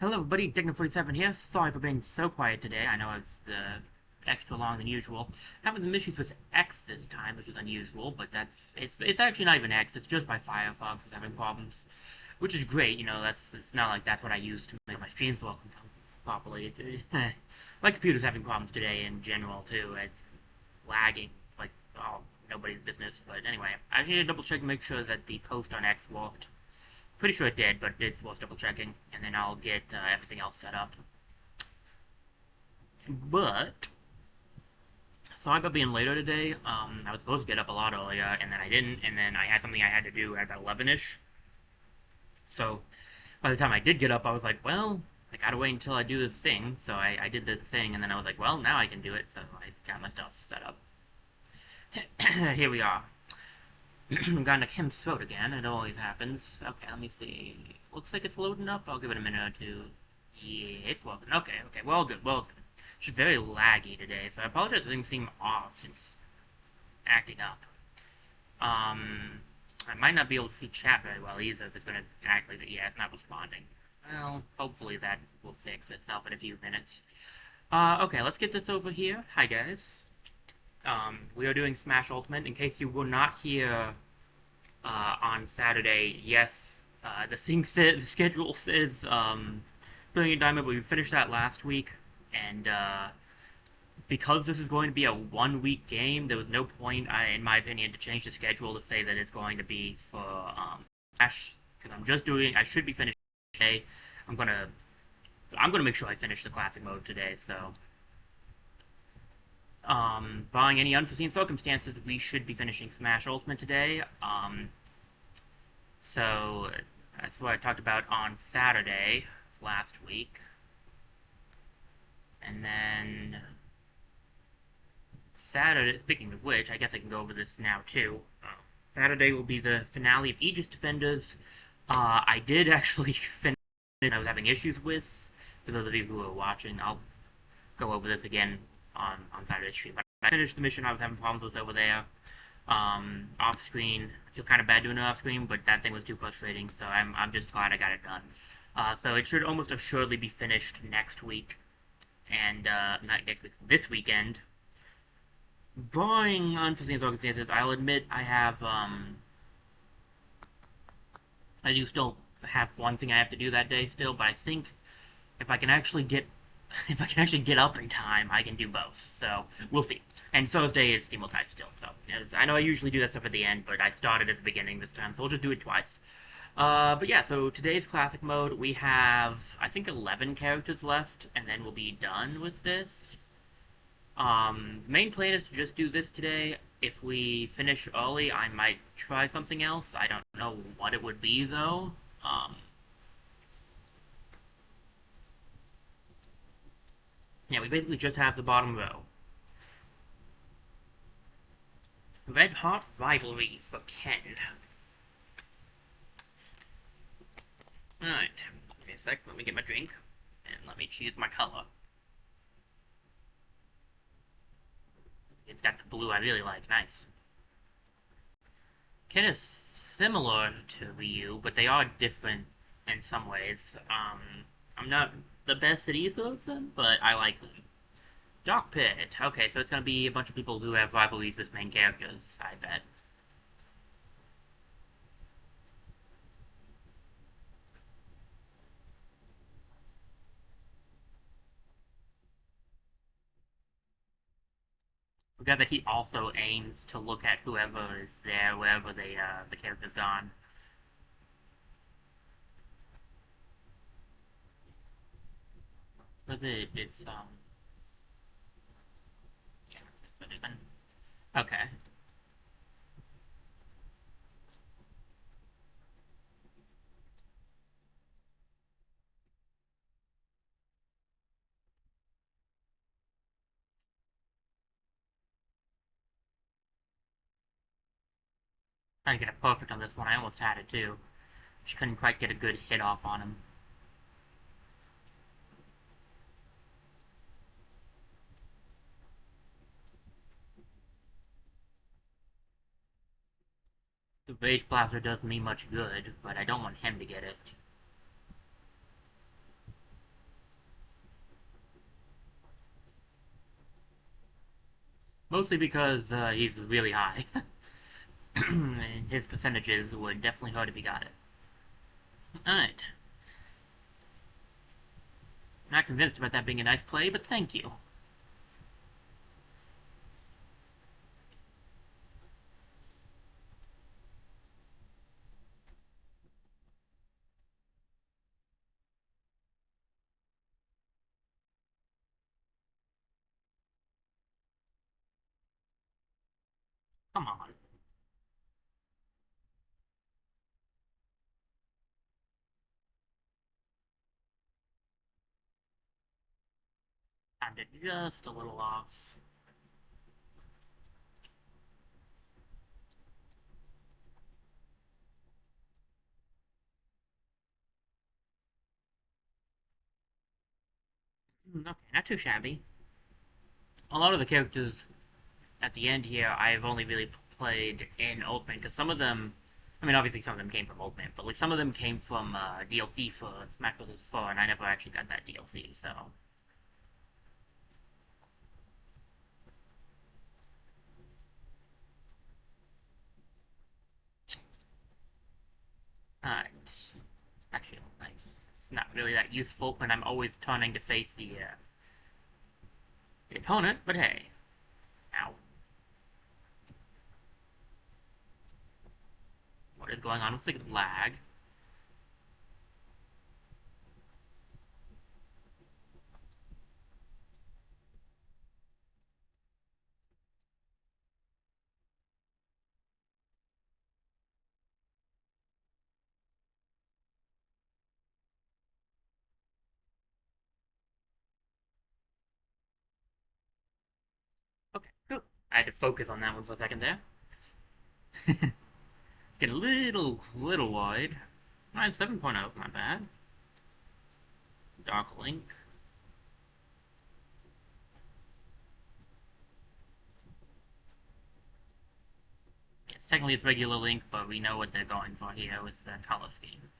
Hello everybody, Digna47 here. Sorry for being so quiet today. I know it's extra long than usual. Having some issues with X this time, which is unusual, but it's actually not even X, it's just my Firefox is having problems. Which is great, you know, it's not like that's what I use to make my streams work properly. My computer's having problems today in general too. It's lagging like oh nobody's business. But anyway, I just need to double check and make sure that the post on X worked. Pretty sure it did, but it's worth double checking, and then I'll get everything else set up. But sorry about being later today. I was supposed to get up a lot earlier, and then I didn't, and then I had something I had to do at about 11ish. So by the time I did get up, I was like, well, I gotta wait until I do this thing. So I did the thing, and then I was like, well, now I can do it. So I got my stuff set up. Here we are. Got into Kim's throat again. It always happens. Okay, let me see. Looks like it's loading up. I'll give it a minute or two. Yeah, it's working. Okay, okay. Well, good. Well, good. It's just very laggy today, so I apologize if things seem off. It's acting up. I might not be able to see chat very well either if it's going to act like that. Yeah, it's not responding. Well, hopefully that will fix itself in a few minutes. Okay, let's get this over here. Hi, guys. We are doing Smash Ultimate. In case you were not here on Saturday, yes, the schedule says Brilliant Diamond, but we finished that last week, and because this is going to be a 1 week game, there was no point, in my opinion, to change the schedule to say that it's going to be for Smash, because I should be finished today. I'm gonna make sure I finish the classic mode today, so barring any unforeseen circumstances, we should be finishing Smash Ultimate today. So that's what I talked about on Saturday last week. And then Saturday, speaking of which, I guess I can go over this now too. Saturday will be the finale of Aegis Defenders. I did actually finish I was having issues with. For those of you who are watching, I'll go over this again on Saturday's stream. But I finished the mission I was having problems with over there. Off screen. I feel kind of bad doing it off screen, but that thing was too frustrating, so I'm just glad I got it done. So it should almost assuredly be finished next week, and not next week, this weekend. Barring unforeseen circumstances, I'll admit I do still have one thing I have to do that day still, but I think if I can actually get up in time, I can do both. So we'll see. And Thursday is Steam Tide still, so I know I usually do that stuff at the end, but I started at the beginning this time, so we'll just do it twice. But yeah, so today's classic mode, we have, I think, 11 characters left, and then we'll be done with this. The main plan is to just do this today. If we finish early, I might try something else. I don't know what it would be, though. Yeah, we basically just have the bottom row. Red Hot Rivalry for Ken. Alright, give me a sec, let me get my drink, and let me choose my color. It's got the blue I really like, nice. Ken is similar to Ryu, but they are different in some ways. I'm not the best at either of them, but I like them. Dark Pit. Okay, so it's gonna be a bunch of people who have rivalries with main characters, I bet. Forgot that he also aims to look at whoever is there, wherever the character's gone. But it's yeah, okay. Trying to get it perfect on this one. I almost had it too. Just couldn't quite get a good hit off on him. The Rage Blaster doesn't mean much good, but I don't want him to get it. Mostly because he's really high. And his percentages would definitely hurt if he got it. Alright. Not convinced about that being a nice play, but thank you. Come on. Timed it just a little off. Okay, not too shabby. A lot of the characters at the end here, I've only really played in Ultimate, because some of them, I mean, obviously some of them came from Ultimate, but like some of them came from DLC for Smash Bros. 4, and I never actually got that DLC, so. Alright. Actually, nice. It's not really that useful when I'm always turning to face the opponent, but hey. Ow. What is going on with the lag? Okay, cool. I had to focus on that one for a second there. Get a little wide. Mine 7.0, not bad. Dark Link. Yes, technically it's regular Link, but we know what they're going for here with the color scheme.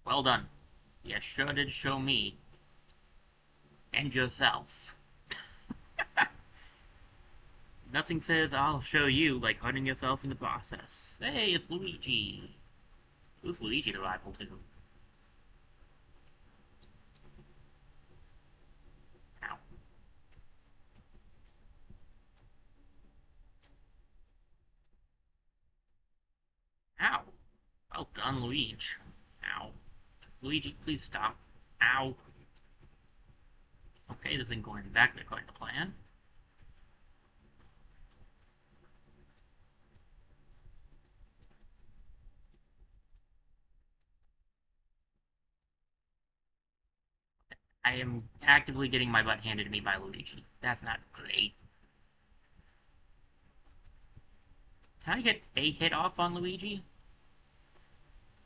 Well done. You sure did show me. And yourself. Nothing says I'll show you like hurting yourself in the process. Hey, it's Luigi. Who's Luigi the rival to? Ow. Ow. Well done, Luigi. Ow. Luigi, please stop. Ow. Okay, this isn't going exactly according to plan. I am actively getting my butt handed to me by Luigi. That's not great. Can I get a hit off on Luigi?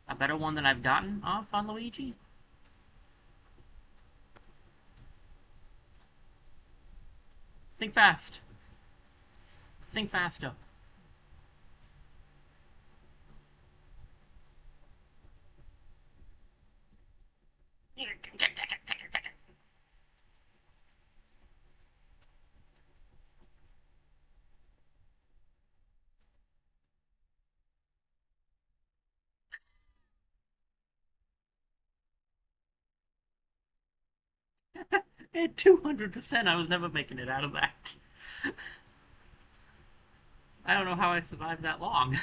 A better one than I've gotten off on Luigi? Think fast. Think faster. At 200%, I was never making it out of that. I don't know how I survived that long.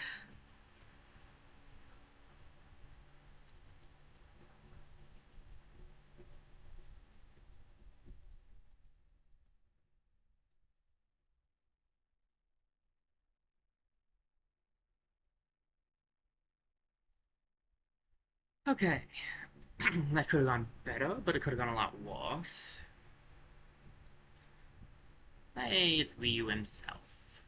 Okay. That could have gone better, but it could have gone a lot worse. Hey, it's Ryu himself.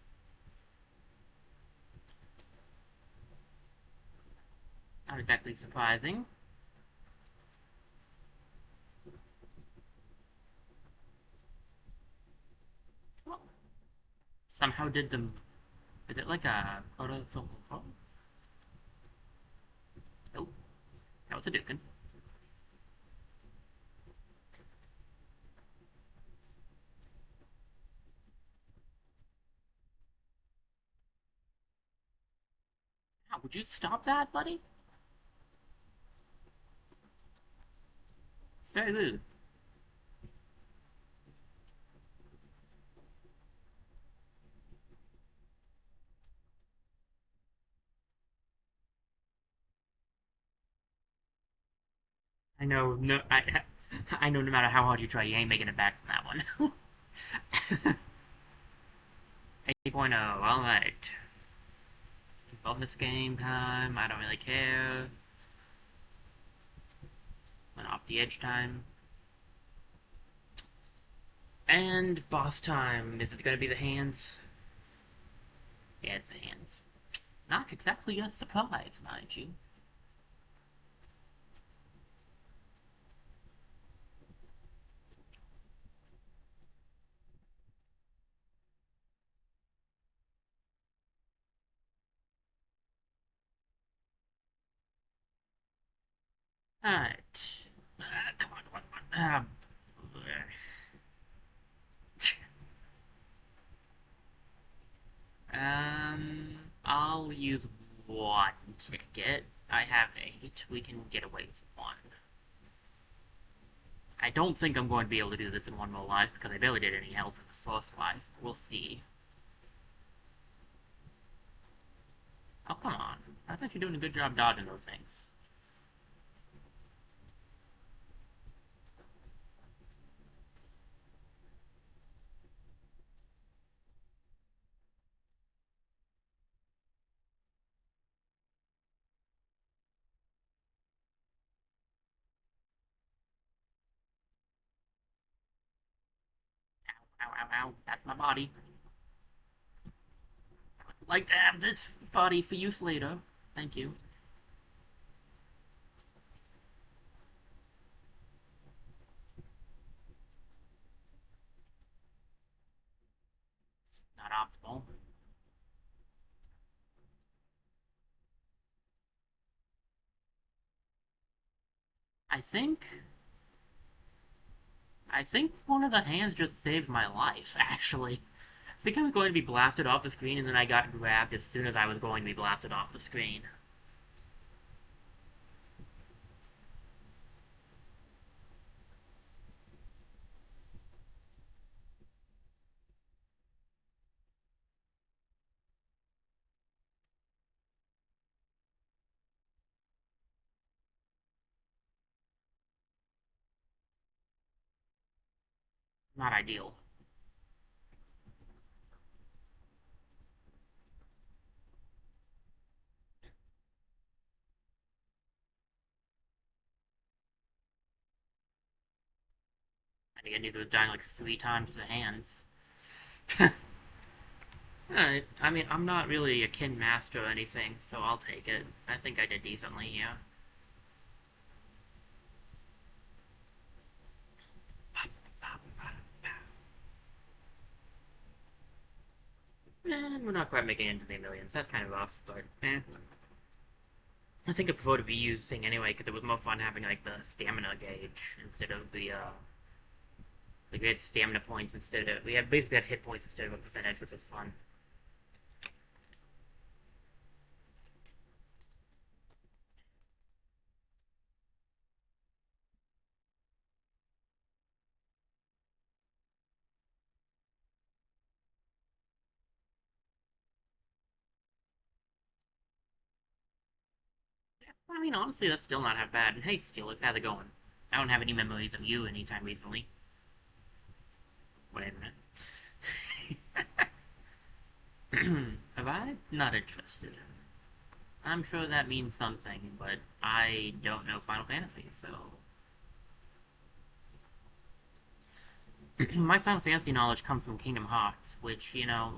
Not exactly surprising. Well, somehow did the... Is it like a proto-filter? Nope. That was a Dukin. Would you stop that, buddy? It's very rude. I know, no, I know no matter how hard you try, you ain't making it back from that one. 8.0, alright. Bonus game time, I don't really care. Went off the edge time. And boss time. Is it gonna be the hands? Yeah, it's the hands. Not exactly a surprise, mind you. Alright. Come on, come on, come on. I'll use one ticket. I have 8. We can get away with 1. I don't think I'm going to be able to do this in one more life because I barely did any health in the first life. We'll see. Oh, come on. I thought you're doing a good job dodging those things. Ow, ow, ow. That's my body. I would like to have this body for use later. Thank you. Not optimal. I think... I think one of the hands just saved my life, actually. I think I was going to be blasted off the screen, and then I got grabbed as soon as I was going to be blasted off the screen. Not ideal. I think I knew there was dying like 3 times to the hands. Alright, I mean, I'm not really a kin master or anything, so I'll take it. I think I did decently, yeah. We're not quite making it into the millions. That's kind of rough, but eh. I think I prefer the VU thing anyway, because it was more fun having like the stamina gauge instead of the like we had stamina points instead of we had basically had hit points instead of a percentage, which was fun. I mean, honestly, that's still not half bad. And hey, Steelix, how's it going? I don't have any memories of you anytime recently. Wait a minute. Have I? Not interested. I'm sure that means something, but I don't know Final Fantasy, so... My Final Fantasy knowledge comes from Kingdom Hearts, which, you know,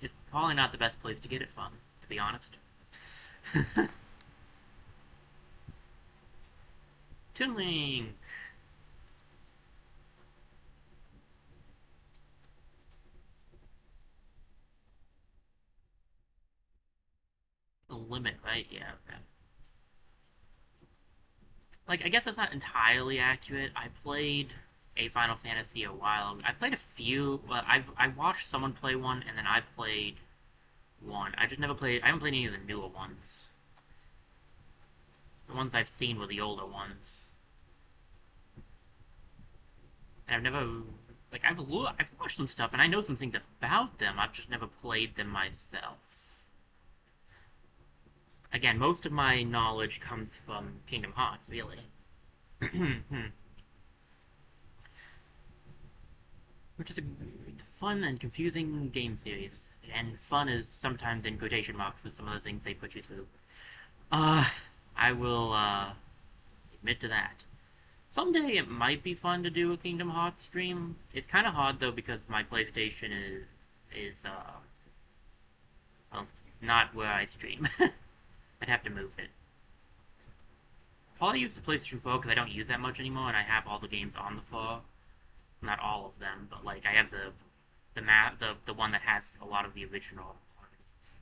is probably not the best place to get it from, to be honest. Toon Link! The limit, right? Yeah, okay. Like, I guess that's not entirely accurate. I played a Final Fantasy a while. I've played a few. Well, I watched someone play one, and then I played one. I just never played. I haven't played any of the newer ones. The ones I've seen were the older ones. And I've never, like, I've watched some stuff, and I know some things about them, I've just never played them myself. Again, most of my knowledge comes from Kingdom Hearts, really. Which is a fun and confusing game series. And fun is sometimes in quotation marks with some of the things they put you through. Uh, I will, admit to that. Someday it might be fun to do a Kingdom Hearts stream. It's kind of hard though because my PlayStation is well, it's not where I stream. I'd have to move it. Probably use the PlayStation 4 because I don't use that much anymore, and I have all the games on the 4. Not all of them, but like I have the one that has a lot of the original games.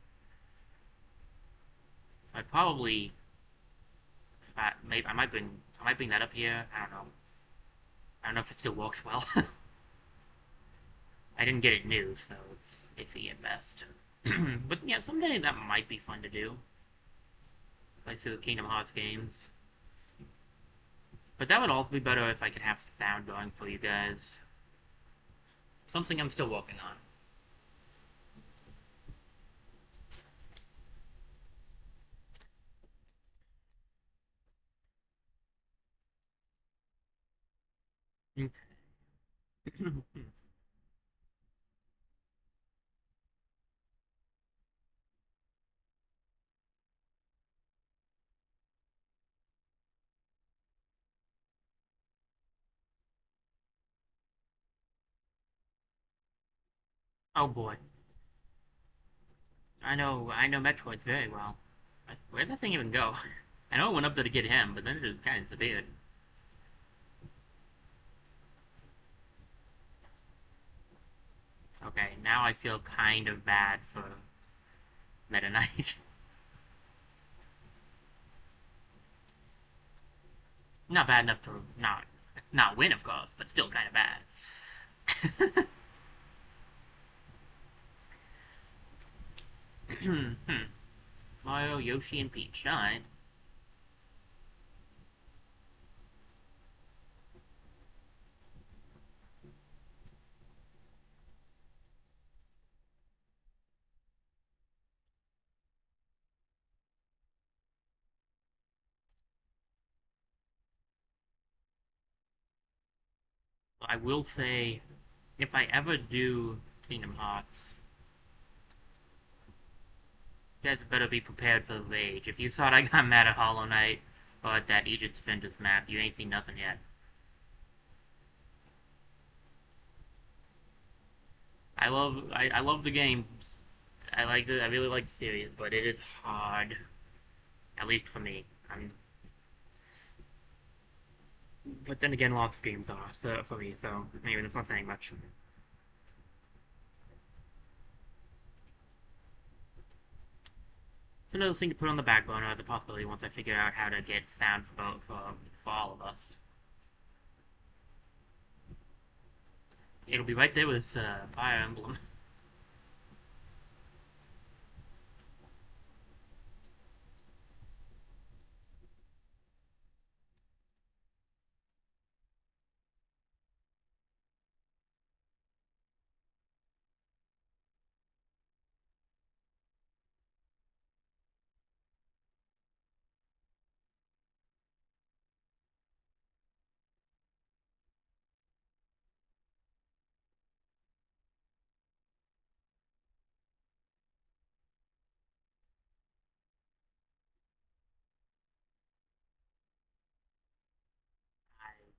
So I probably maybe I might bring that up here. I don't know. I don't know if it still works well. I didn't get it new, so it's iffy at best. But yeah, someday that might be fun to do. Play through the Kingdom Hearts games. But that would also be better if I could have sound going for you guys. Something I'm still working on. Okay. Oh boy. I know Metroid very well. Where'd that thing even go? I know it went up there to get him, but then it just kind of disappeared. Okay, now I feel kind of bad for Meta Knight. Not bad enough to not win, of course, but still kind of bad. Mario, Yoshi, and Peach. Alright. I will say, if I ever do Kingdom Hearts, you guys better be prepared for the rage. If you thought I got mad at Hollow Knight or at that Aegis Defenders map, you ain't seen nothing yet. I love the games. I really like the series, but it is hard. At least for me. But then again, lots of games are so for me, so maybe that's not saying much. It's another thing to put on the back burner as a possibility once I figure out how to get sound for all of us. It'll be right there with Fire Emblem.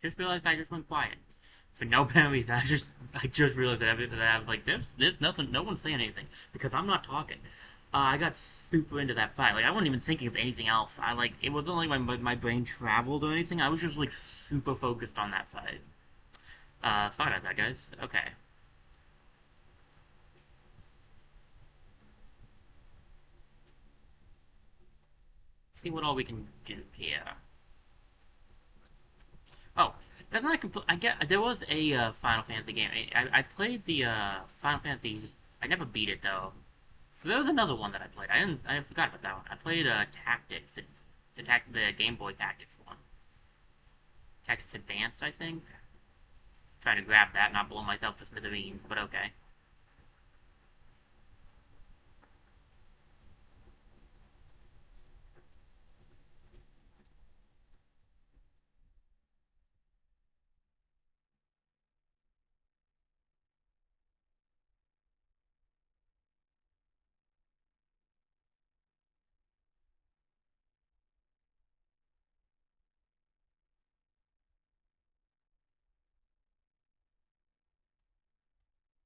Just realized I just went quiet for no apparent reason. I just realized that I was like, there's nothing, no one's saying anything because I'm not talking. I got super into that fight. Like I wasn't even thinking of anything else. I like it wasn't like my brain traveled or anything. I was just like super focused on that fight. Sorry about that, guys. Okay. See what all we can do here. Oh, that's not complete. I get there was a Final Fantasy game. I played the Final Fantasy. I never beat it though. So there was another one that I played. I forgot about that one. I played Tactics. The Game Boy Tactics one. Tactics Advanced, I think. Trying to grab that, not blow myself to smithereens, but okay.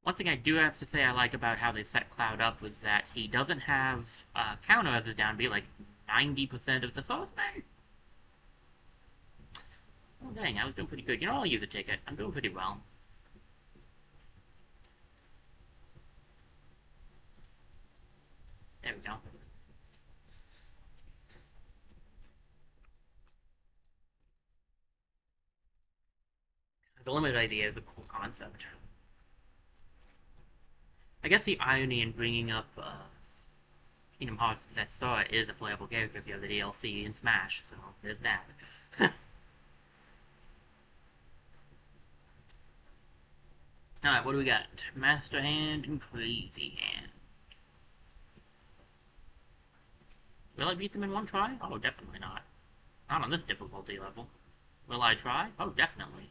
One thing I do have to say I like about how they set Cloud up was that he doesn't have counter as his down B like 90% of the swordsman. Oh dang, I was doing pretty good. You know, I'll use a ticket. I'm doing pretty well. There we go. The limited idea is a cool concept. I guess the irony in bringing up Kingdom Hearts is that Sora is a playable character if you have the DLC in Smash, so there's that. Alright, what do we got? Master Hand and Crazy Hand. Will I beat them in one try? Oh, definitely not. Not on this difficulty level. Will I try? Oh, definitely.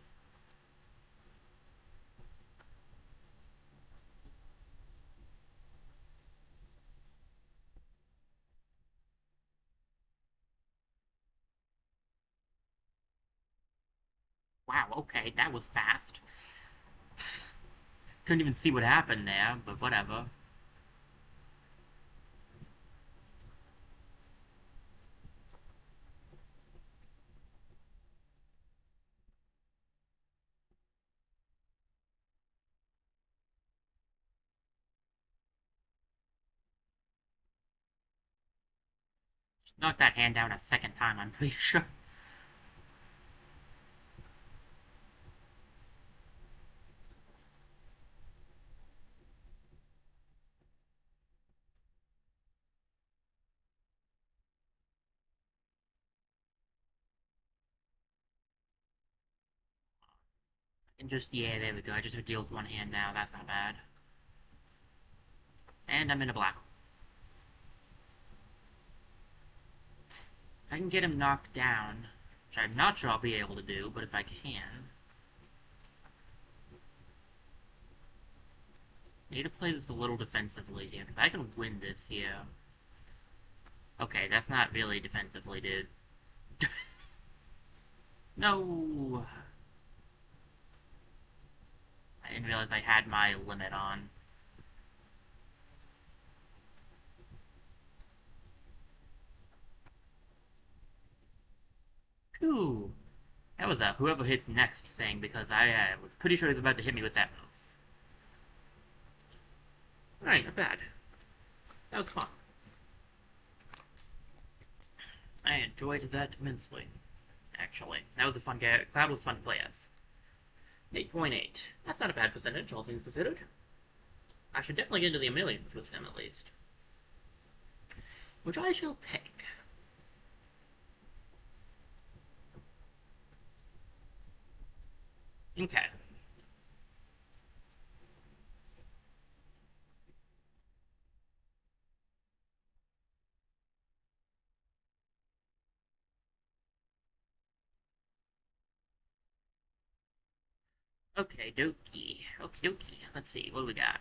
Wow, okay, that was fast. Couldn't even see what happened there, but whatever. Knocked that hand down a second time, I'm pretty sure. And just, yeah, there we go. I just have to deal with one hand now. That's not bad. And I'm in a black. If I can get him knocked down, which I'm not sure I'll be able to do, but if I can... I need to play this a little defensively here, because I can win this here. Okay, that's not really defensively, dude. No! I didn't realize I had my limit on. Ooh. That was a whoever hits next thing, because I was pretty sure he was about to hit me with that move. Alright, not bad. That was fun. I enjoyed that immensely, actually. That was a fun game. Cloud was fun to play as. 8.8. That's not a bad percentage, all things considered. I should definitely get into the millions with him, at least. Which I shall take. Okay. Okay, dokie. Okie dokie. Let's see, what do we got?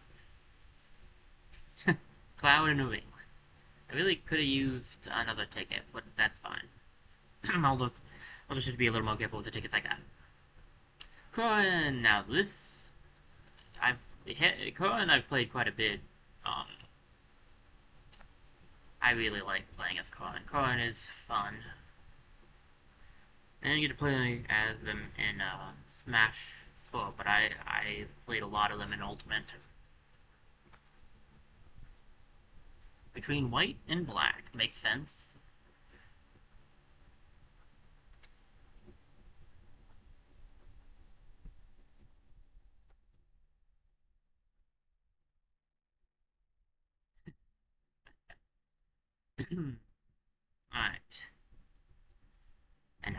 Cloud and New England. I really could have used another ticket, but that's fine. I'll just have to be a little more careful with the tickets I got. Corin, now this... Corin I've played quite a bit. I really like playing as Corin. Corin is fun. I didn't get to play as them in Smash 4, but I played a lot of them in Ultimate. Between white and black. Makes sense. Alright.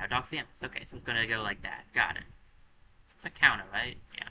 Paradox Samus. Okay, so it's gonna go like that. Got it. It's a counter, right? Yeah.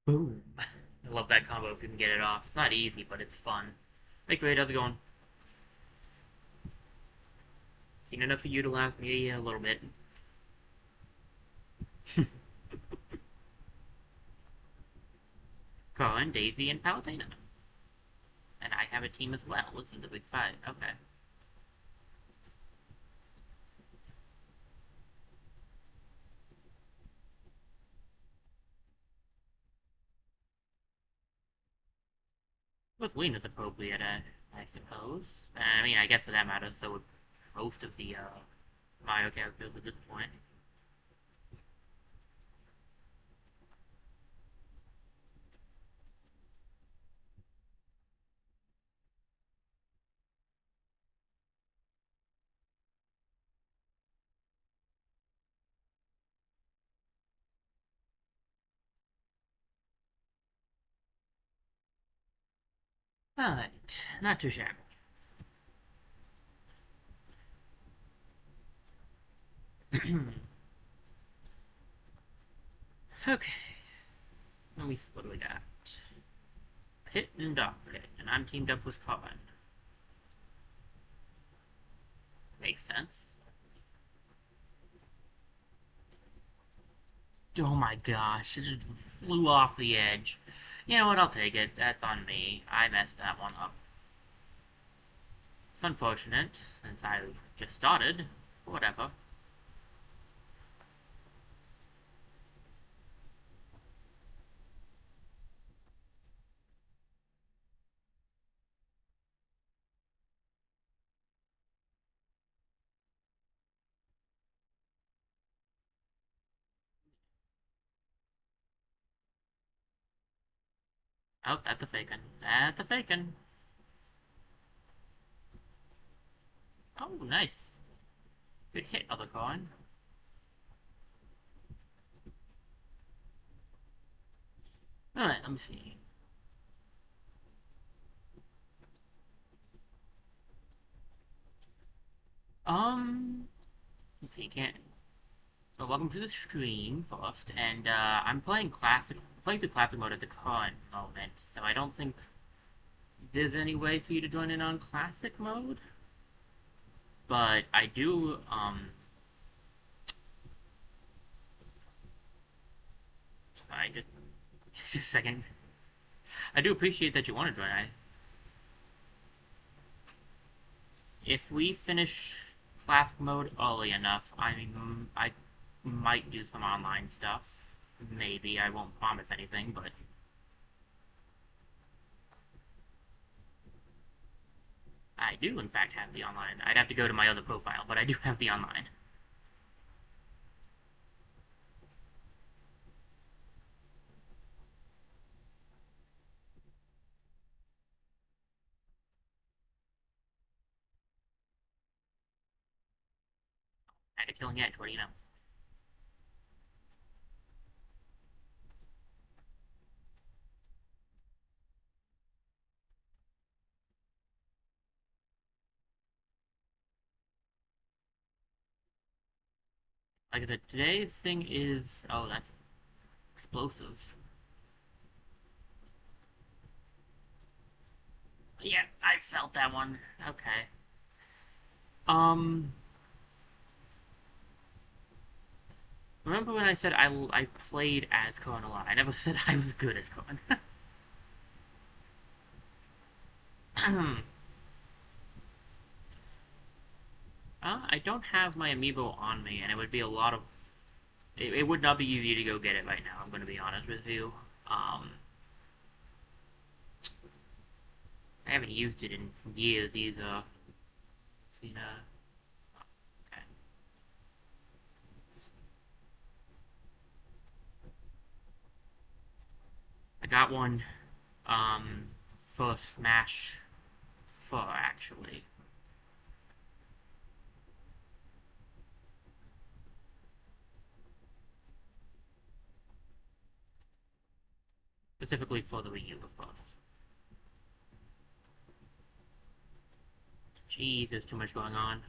Boom. I love that combo if you can get it off. It's not easy, but it's fun. Hey, great, how's it going? Seen enough for you to last me a little bit. Cohen, Daisy, and Palutena. And I have a team as well. This is the big fight. Okay. With is appropriate, I suppose. I mean, I guess for that matter, so would most of the Mario characters at this point. Alright, not too shabby. Okay, let me see what do we got. Pit and Dog Pit, and I'm teamed up with Colin. Makes sense. Oh my gosh, it just flew off the edge. You know what, I'll take it. That's on me. I messed that one up. It's unfortunate, since I just started. Whatever. Oh, that's a fakin'. That's a fakin'. Oh, nice. Good hit, other coin. Alright, let me see. Let's see, can't... So welcome to the stream first, and I'm playing through classic mode at the current moment, so I don't think there's any way for you to join in on classic mode. But I do, I just a second. I do appreciate that you want to join. If we finish classic mode early enough, I mean, I might do some online stuff. Maybe. I won't promise anything, but I do, in fact, have the online. I'd have to go to my other profile, but I do have the online. I had a killing edge, what do you know? Like I said, today's thing is... Oh, that's explosive. Yeah, I felt that one. Okay. Um... Remember when I said I played as Cohen a lot? I never said I was good as Cohen. I don't have my amiibo on me, and it would be a lot of... It would not be easy to go get it right now, I'm going to be honest with you. I haven't used it in years either. Cena. Okay. I got one, for Smash 4, actually. Specifically for the Wii U, of course. Jeez, there's too much going on.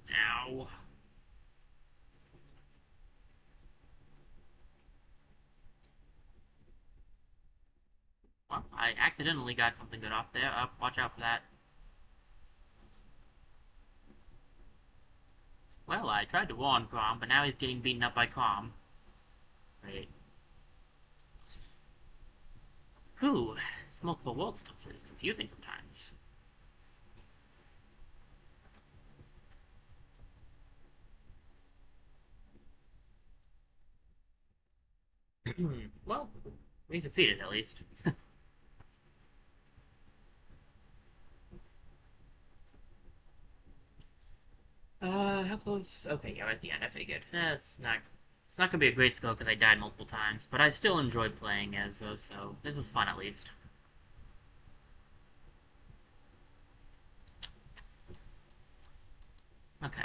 Ow. Well, I accidentally got something good off there. Watch out for that. Well, I tried to warn Crom, but now he's getting beaten up by Crom. Wait. Whew. This multiple world stuff is confusing sometimes. Well, we succeeded at least. How close? Okay, yeah, we're at the end, I figured. It's not gonna be a great score because I died multiple times, but I still enjoyed playing as so this was fun at least. Okay.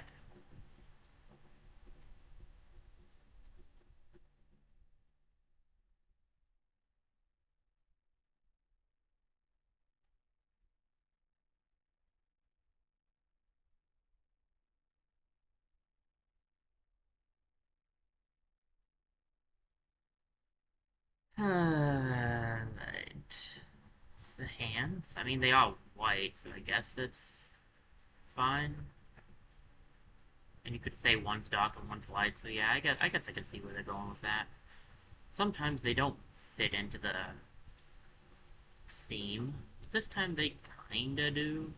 Right. The hands? I mean, they are white, so I guess it's fine. And you could say one's dark and one's light, so yeah, I guess I can see where they're going with that. Sometimes they don't fit into the theme. This time they kinda do.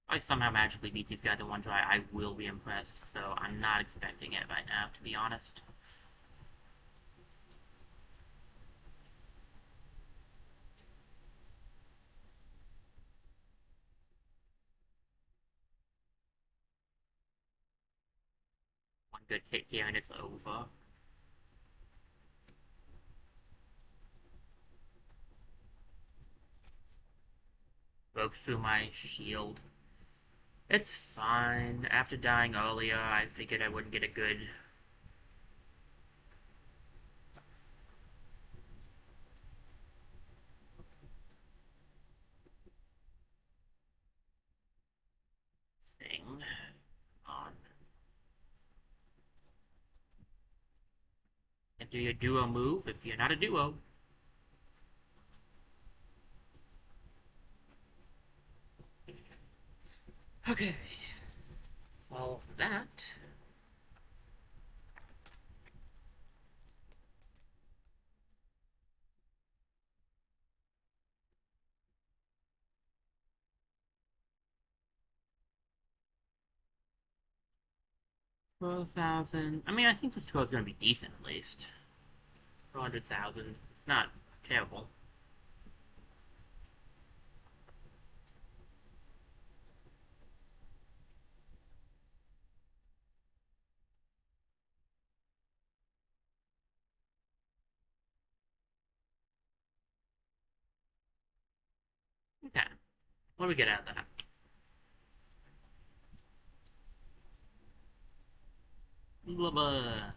If I somehow magically beat these guys in one try, I will be impressed, so I'm not expecting it right now, to be honest. One good hit here and it's over. Broke through my shield. It's fine. After dying earlier, I figured I wouldn't get a good thing on. And do your duo move if you're not a duo. Okay. Solve that. $4,000. I mean, I think the score is going to be decent at least. 400,000. It's not terrible. Okay. What do we get out of that? Blah, blah.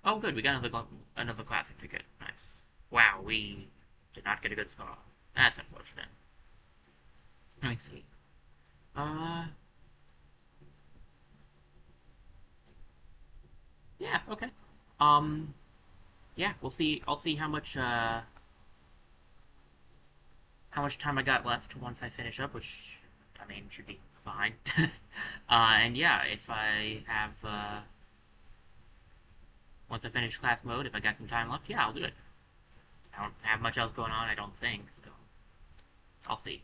Oh, good. We got another classic ticket. Nice. Wow, we did not get a good score. That's unfortunate. Let me see. Uh, yeah, okay. Um, yeah, we'll see. I'll see how much time I got left once I finish up, which, I mean, should be fine. And yeah, if I have, once I finish class mode, if I got some time left, yeah, I'll do it. I don't have much else going on, I don't think, so I'll see.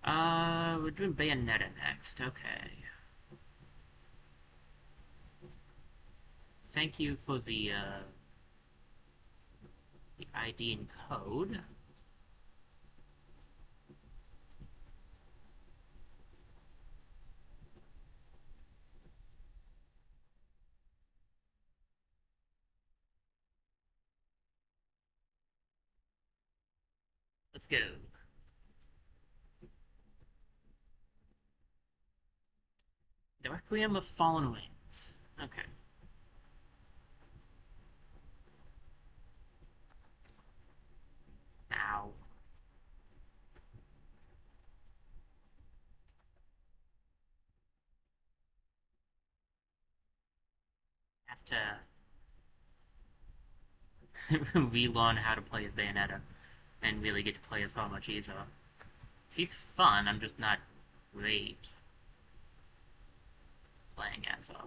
We're doing Bayonetta next, okay. Thank you for the ID and code. go. Directly on the fallen wings. Okay. Ow. Have to relearn how to play as Bayonetta and really get to play as her much easier. She's fun, I'm just not great playing as her.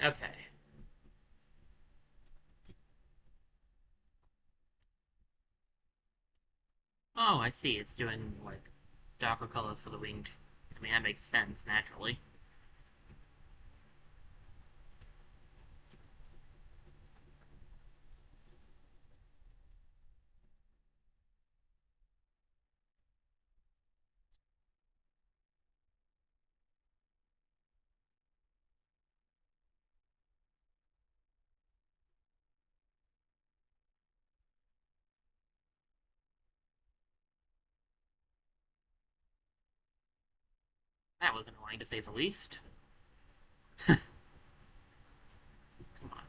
Okay. Oh, I see. It's doing, like, darker colors for the winged. I mean, that makes sense, naturally. That was annoying, to say the least. Come on.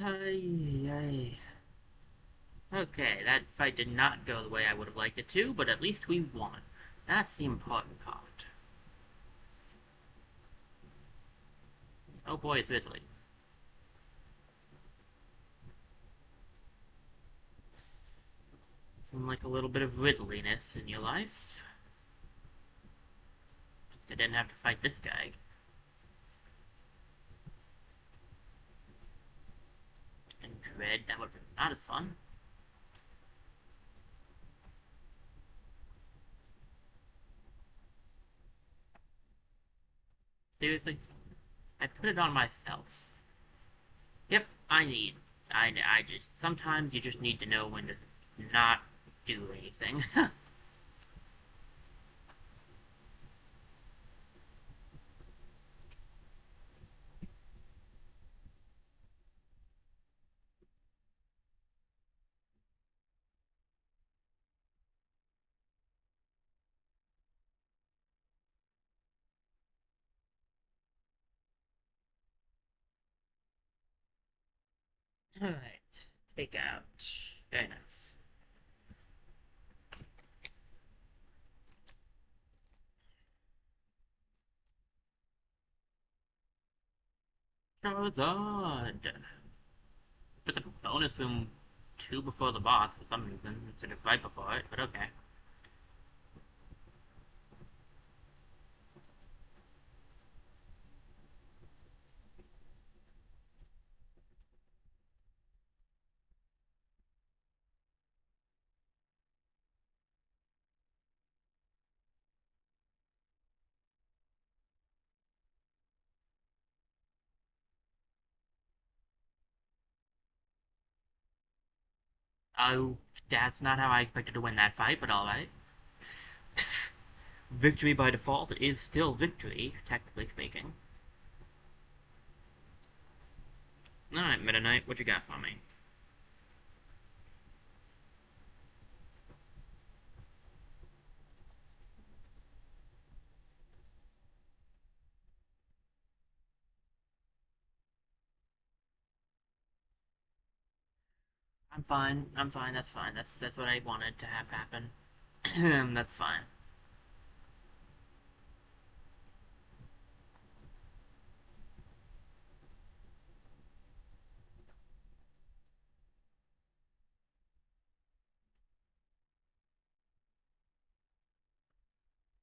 Ay, ay. Okay, that fight did not go the way I would have liked it to, but at least we won. That's the important part. Oh boy, it's Italy. Seemed like a little bit of riddliness in your life. I didn't have to fight this guy. And Dread, that would have been not as fun. Seriously? I put it on myself. Yep, I just, sometimes you just need to know when to not do anything. Alright, take out. Very nice. Charizard! Put the bonus in 2 before the boss for some reason, instead of right before it, but okay. Oh, that's not how I expected to win that fight, but alright. Victory by default is still victory, technically speaking. Alright, Meta Knight, what you got for me? I'm fine, that's fine. That's what I wanted to have happen. That's fine.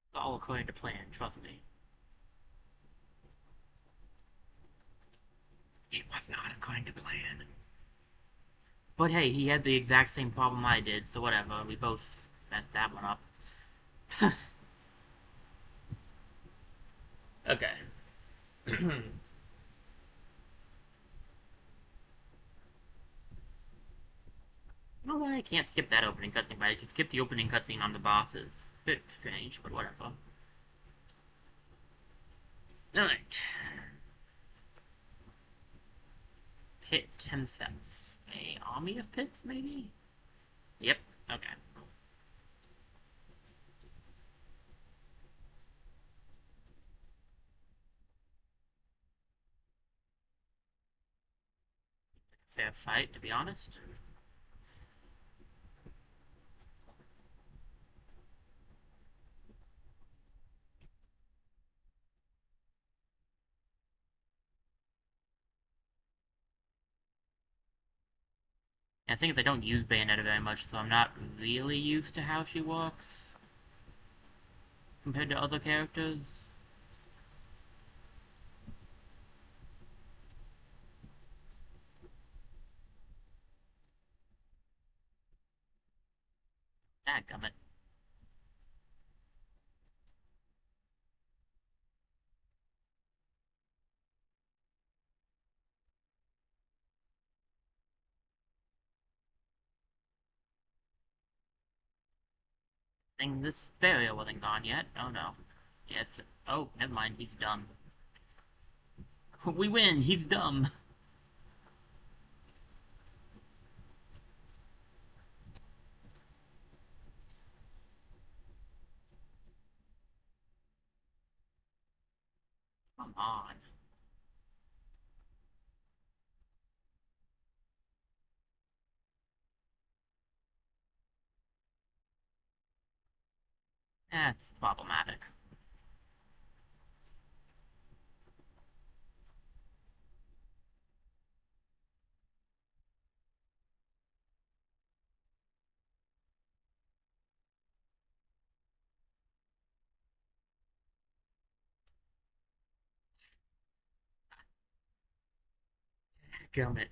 It's all according to plan, trust me. It was not according to plan. But hey, he had the exact same problem I did, so whatever. We both messed that one up. Okay. Well, I can't skip that opening cutscene, but I can skip the opening cutscene on the bosses. Bit strange, but whatever. Alright. Pit himself. A army of pits, maybe? Yep. Okay. Fair fight, to be honest. And I think they don't use Bayonetta very much, so I'm not really used to how she works compared to other characters. Dadgummit. Thing this barrier wasn't gone yet. Oh no. Yes. Oh, never mind. He's dumb. We win. He's dumb. Come on. That's problematic. Gummit.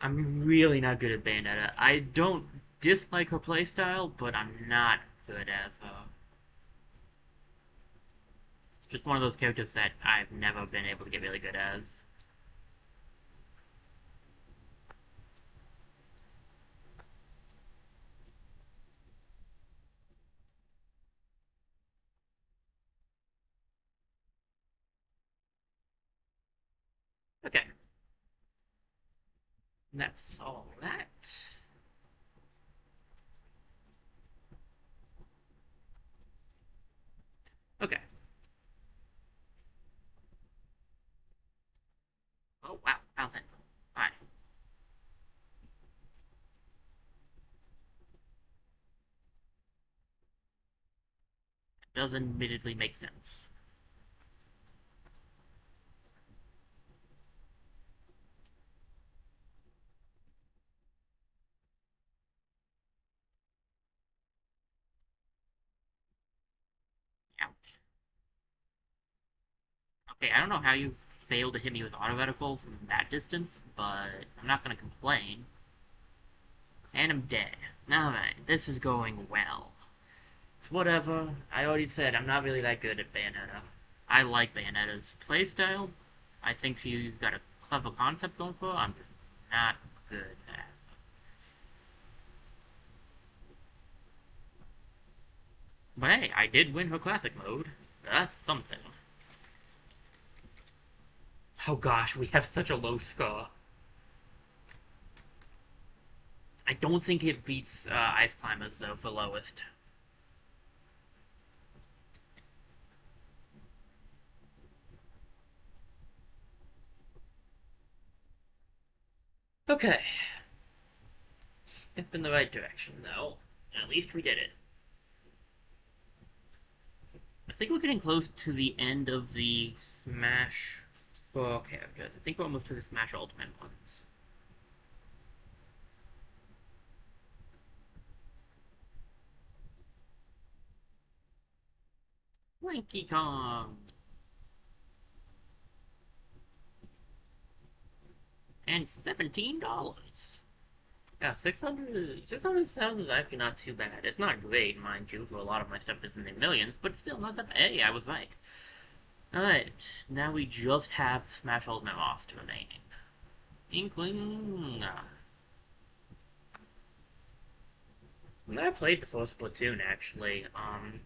I'm really not good at Bayonetta. I don't dislike her playstyle, but I'm not good as her. Just one of those characters that I've never been able to get really good as. Okay, that's all that. Okay. Oh, wow. Fountain. Alright. Does admittedly make sense. Ouch. Okay, I don't know how you failed to hit me with auto reticle from that distance, but I'm not gonna complain. And I'm dead. Alright, this is going well. It's whatever. I already said I'm not really that good at Bayonetta. I like Bayonetta's playstyle. I think she's got a clever concept going for her. I'm just not good at it. But hey, I did win her classic mode. That's something. Oh gosh, we have such a low score. I don't think it beats Ice Climbers, though, for lowest. Okay. Step in the right direction, though. At least we did it. I think we're getting close to the end of the Smash 4 characters. I think we're almost to the Smash Ultimate ones. Lanky Kong! and $17. Yeah, 600 sounds is actually not too bad. It's not great, mind you, for a lot of my stuff is in the millions, but still not that bad. Hey, I was right. Alright, now we just have Smash Ultimate roster remaining. Inkling. I played the first Splatoon, actually.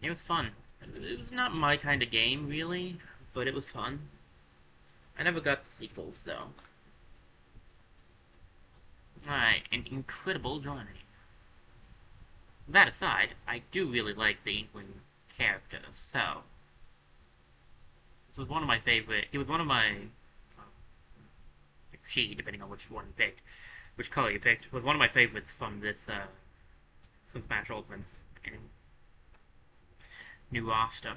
It was fun. It was not my kind of game, really, but it was fun. I never got the sequels, though. Alright, an incredible journey. That aside, I do really like the Inkling character, so... This was one of my favorite... He was one of my... She, depending on which one you picked, which color you picked, was one of my favorites from this, from Smash Ultimate's new roster.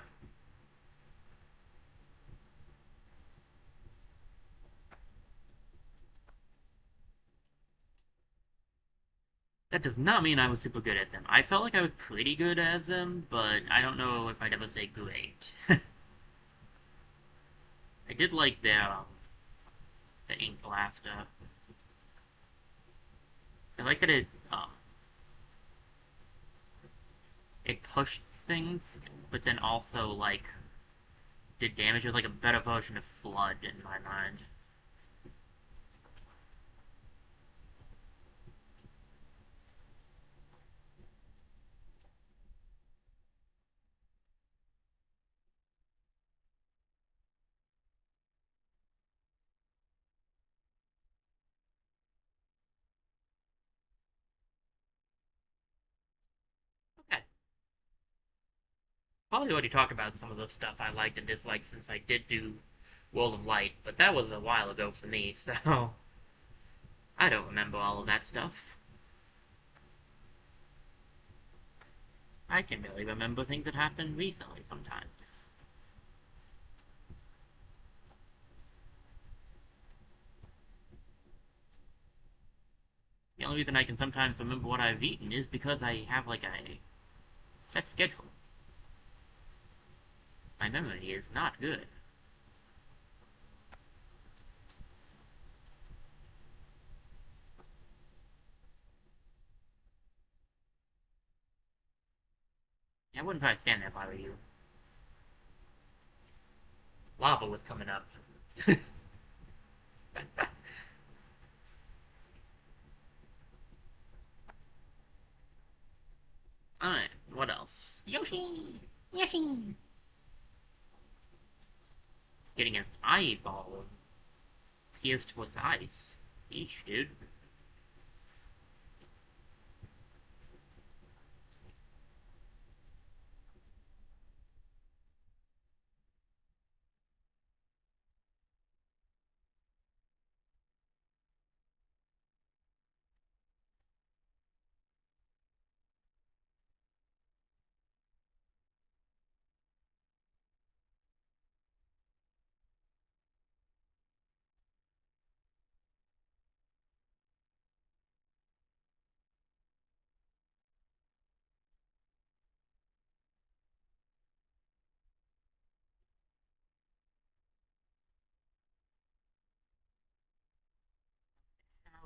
That does not mean I was super good at them. I felt like I was pretty good at them, but I don't know if I'd ever say great. I did like the Ink Blaster. I like that it pushed things, but then also, like, did damage with, like, a better version of Flood in my mind. Okay. Probably already talked about some of the stuff I liked and disliked since I did do World of Light, but that was a while ago for me, so I don't remember all of that stuff. I can barely remember things that happened recently sometimes. The only reason I can sometimes remember what I've eaten is because I have like a set schedule. My memory is not good. I wouldn't try to stand there if I were you. Lava was coming up. Alright, what else? Yoshi! Yoshi! Getting an eyeball pierced with ice. Eesh, dude.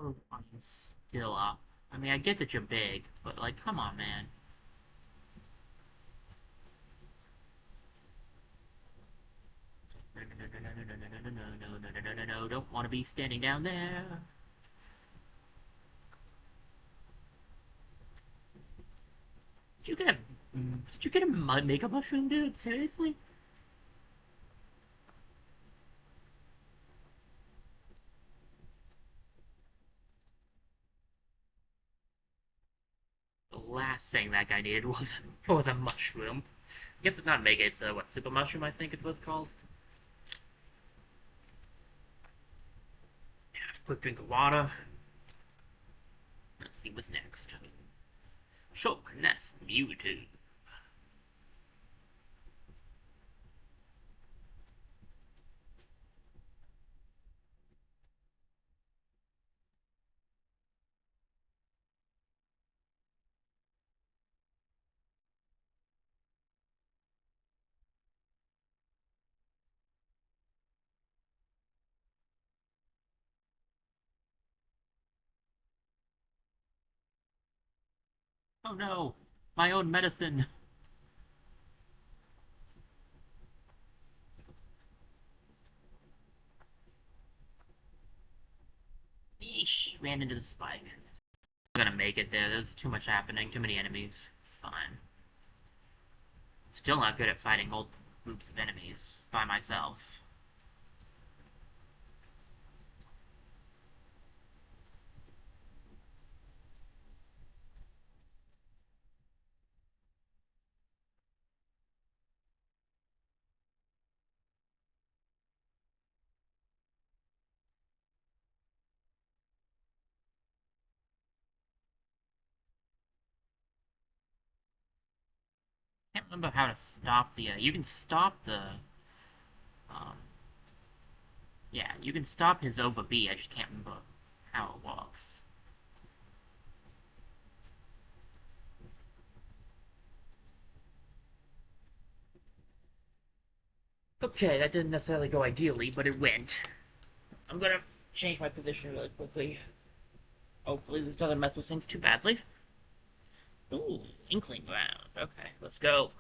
How are you still up? I mean, I get that you're big, but like, come on, man. No, no, no, no, no, no, no, no, no, no, no, no, no, no, don't want to be standing down there. Did you get a, did you get a makeup mushroom, dude? Seriously? The last thing that guy needed was a mushroom. I guess it's not mega, it's what, super mushroom, I think is what it's called. Quick drink of water. Let's see what's next. Shulk, Nest, Mewtwo. Oh no! My own medicine! Yeesh! Ran into the spike. I'm gonna make it there. There's too much happening. Too many enemies. Fine. Still not good at fighting multiple groups of enemies by myself. Can't remember how to stop the. You can stop the. Um, yeah, you can stop his over B. I just can't remember how it works. Okay, that didn't necessarily go ideally, but it went. I'm gonna change my position really quickly. Hopefully this doesn't mess with things too badly. Ooh, Inkling Ground. Okay, let's go.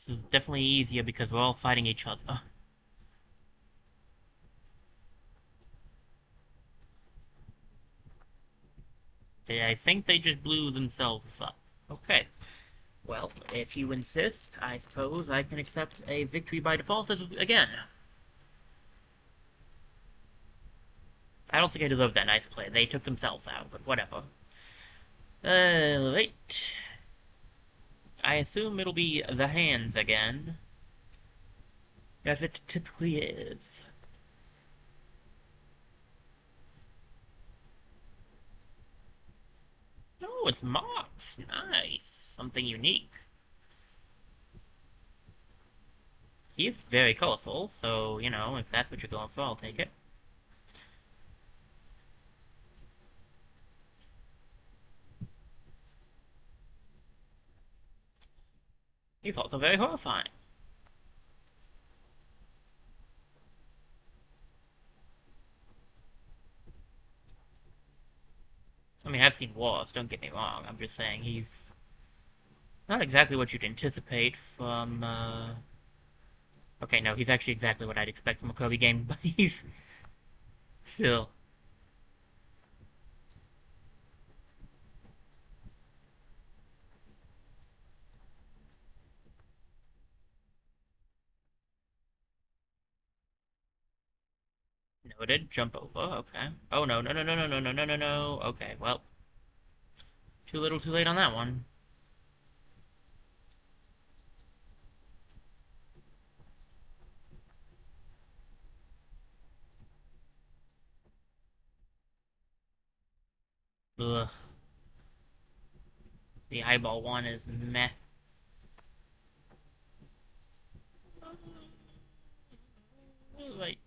This is definitely easier because we're all fighting each other. I think they just blew themselves up. Okay. Well, if you insist, I suppose I can accept a victory by default again. I don't think I deserve that nice play. They took themselves out, but whatever. Wait. I assume it'll be the hands again. As it typically is. Oh, it's Mox. Nice. Something unique. He's very colorful, so, you know, if that's what you're going for, I'll take it. He's also very horrifying. I mean, I've seen worse, don't get me wrong. I'm just saying he's not exactly what you'd anticipate from, Okay, no, he's actually exactly what I'd expect from a Kirby game, but he's still... Noted. Jump over. Okay. Oh, no, no, no, no, no, no, no, no, no, no. Okay, well. Too little too late on that one. Ugh. The eyeball one is meh. Right.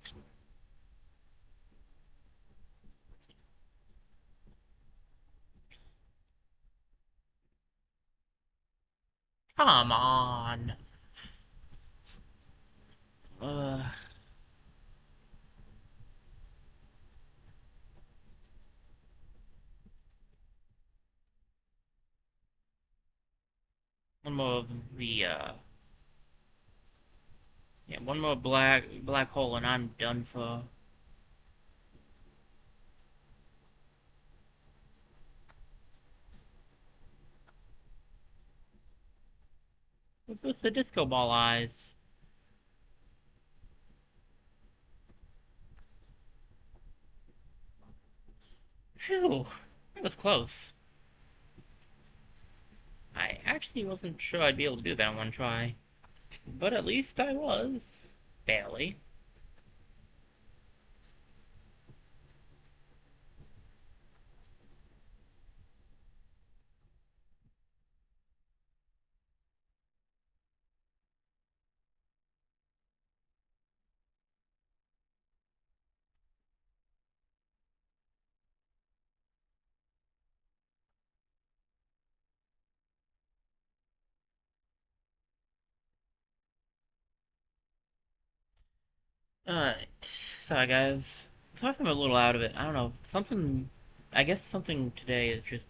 Come on. Ugh. One more of the, Yeah, one more black hole and I'm done for. What's this? The disco ball eyes. Phew. That was close. I actually wasn't sure I'd be able to do that in one try. But at least I was. Barely. Alright. Sorry, guys. Sorry if I'm a little out of it. I don't know. Something. I guess something today is just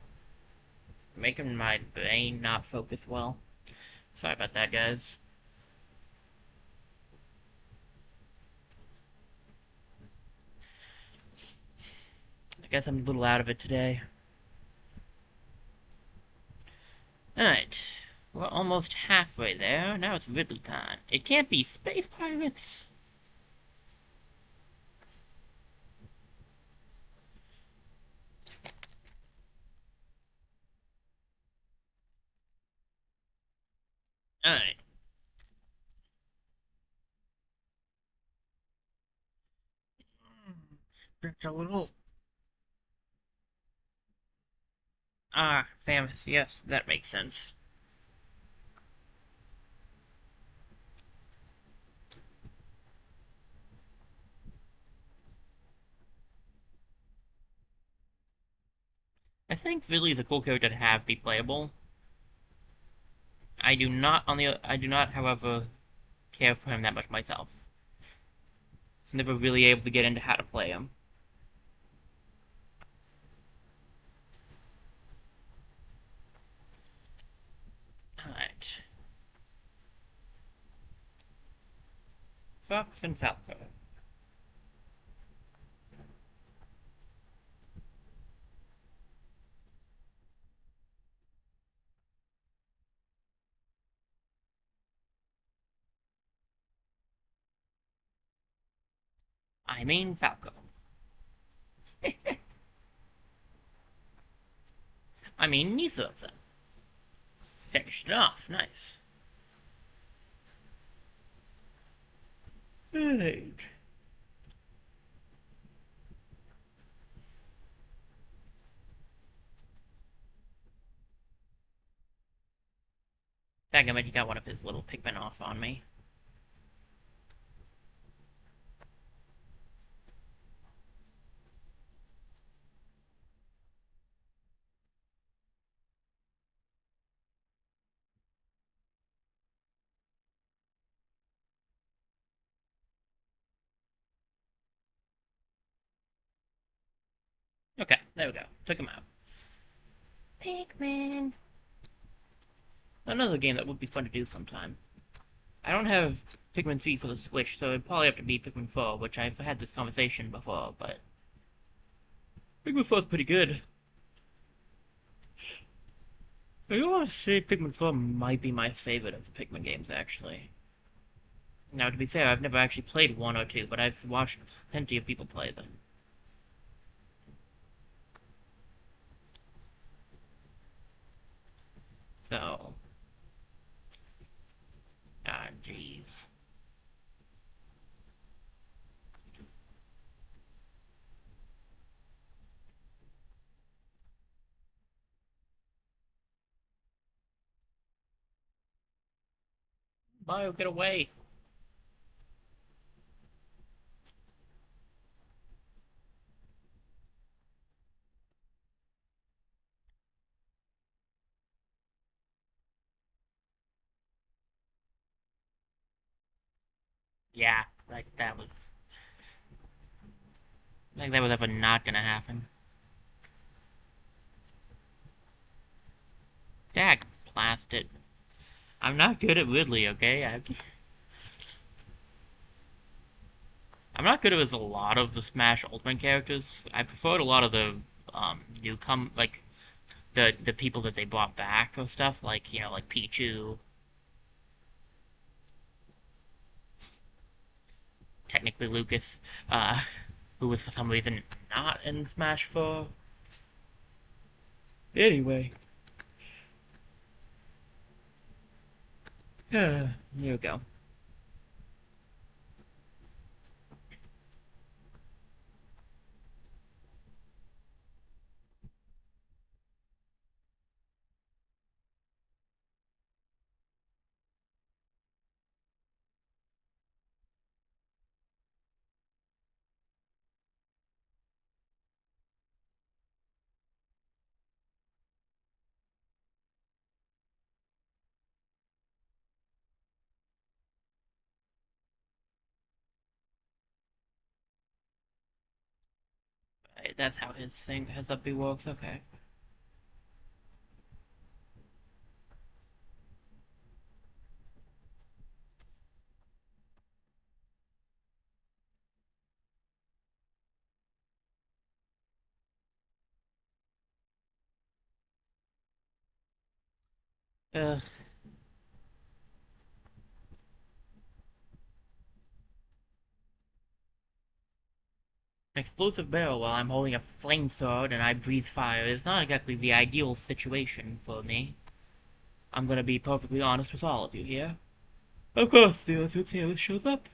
making my brain not focus well. Sorry about that, guys. I guess I'm a little out of it today. Alright. We're almost halfway there. Now it's Ridley time. It can't be space pirates! Alright. Stretch a little. Ah, Samus, yes, that makes sense. I think Ridley's a cool character to have be playable. I do not, however, care for him that much myself. Never really able to get into how to play him. Alright. Fox and Falco. I mean Falco. I mean neither of them. Finished it off, nice. Right. Daggum, he got one of his little pigmen off on me. Okay, there we go. Took him out. Pigman. Another game that would be fun to do sometime. I don't have Pikmin 3 for the Switch, so it'd probably have to be Pikmin 4, which I've had this conversation before, but Pikmin 4 is pretty good. I want to say Pikmin 4 might be my favorite of the Pikmin games, actually. Now, to be fair, I've never actually played 1 or 2, but I've watched plenty of people play them. So, jeez. Mario, get away! Yeah, like that was... Like that was ever not gonna happen. Dag, blast it. I'm not good at Ridley, okay? I'm not good with a lot of the Smash Ultimate characters. I preferred a lot of the like the people that they brought back or stuff, like like Pichu, technically Lucas, who was for some reason not in Smash 4. Anyway, here we go. That's how his upbeat works, okay. Ugh. An explosive barrel while I'm holding a flame sword and I breathe fire is not exactly the ideal situation for me. I'm gonna be perfectly honest with all of you here. Of course, the Other shows up.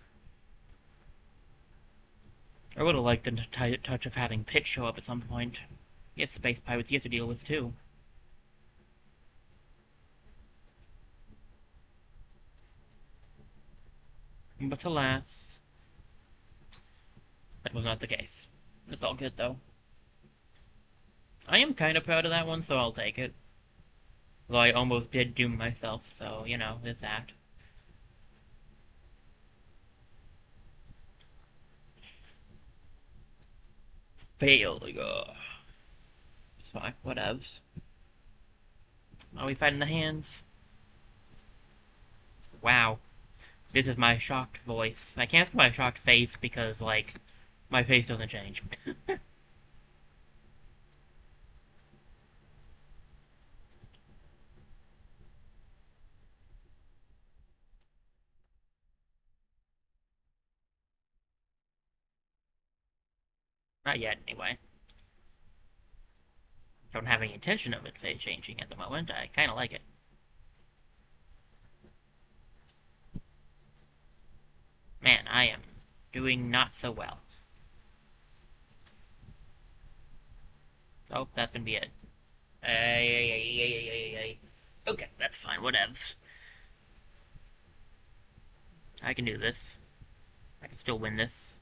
I would have liked the touch of having Pitt show up at some point. He has space pirates he has to deal with, too. But alas, that was not the case. It's all good, though. I am kind of proud of that one, so I'll take it. Though I almost did doom myself, so, you know, there's that. Failure. It's fine, whatevs. Are we fighting the hands? Wow. This is my shocked voice. I can't see my shocked face because, like, my face doesn't change. Not yet, anyway. Don't have any intention of it changing at the moment. I kind of like it. Man, I am doing not so well. Oh, that's gonna be it. Okay, that's fine. Whatevs. I can do this. I can still win this.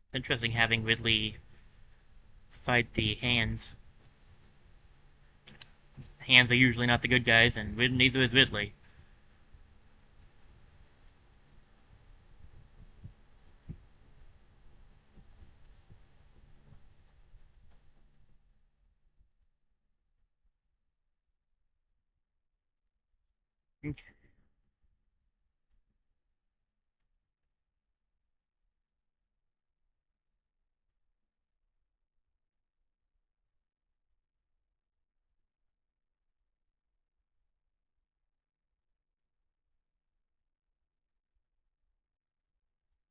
It's interesting having Ridley fight the hands. Hands are usually not the good guys, and neither is Ridley. Okay.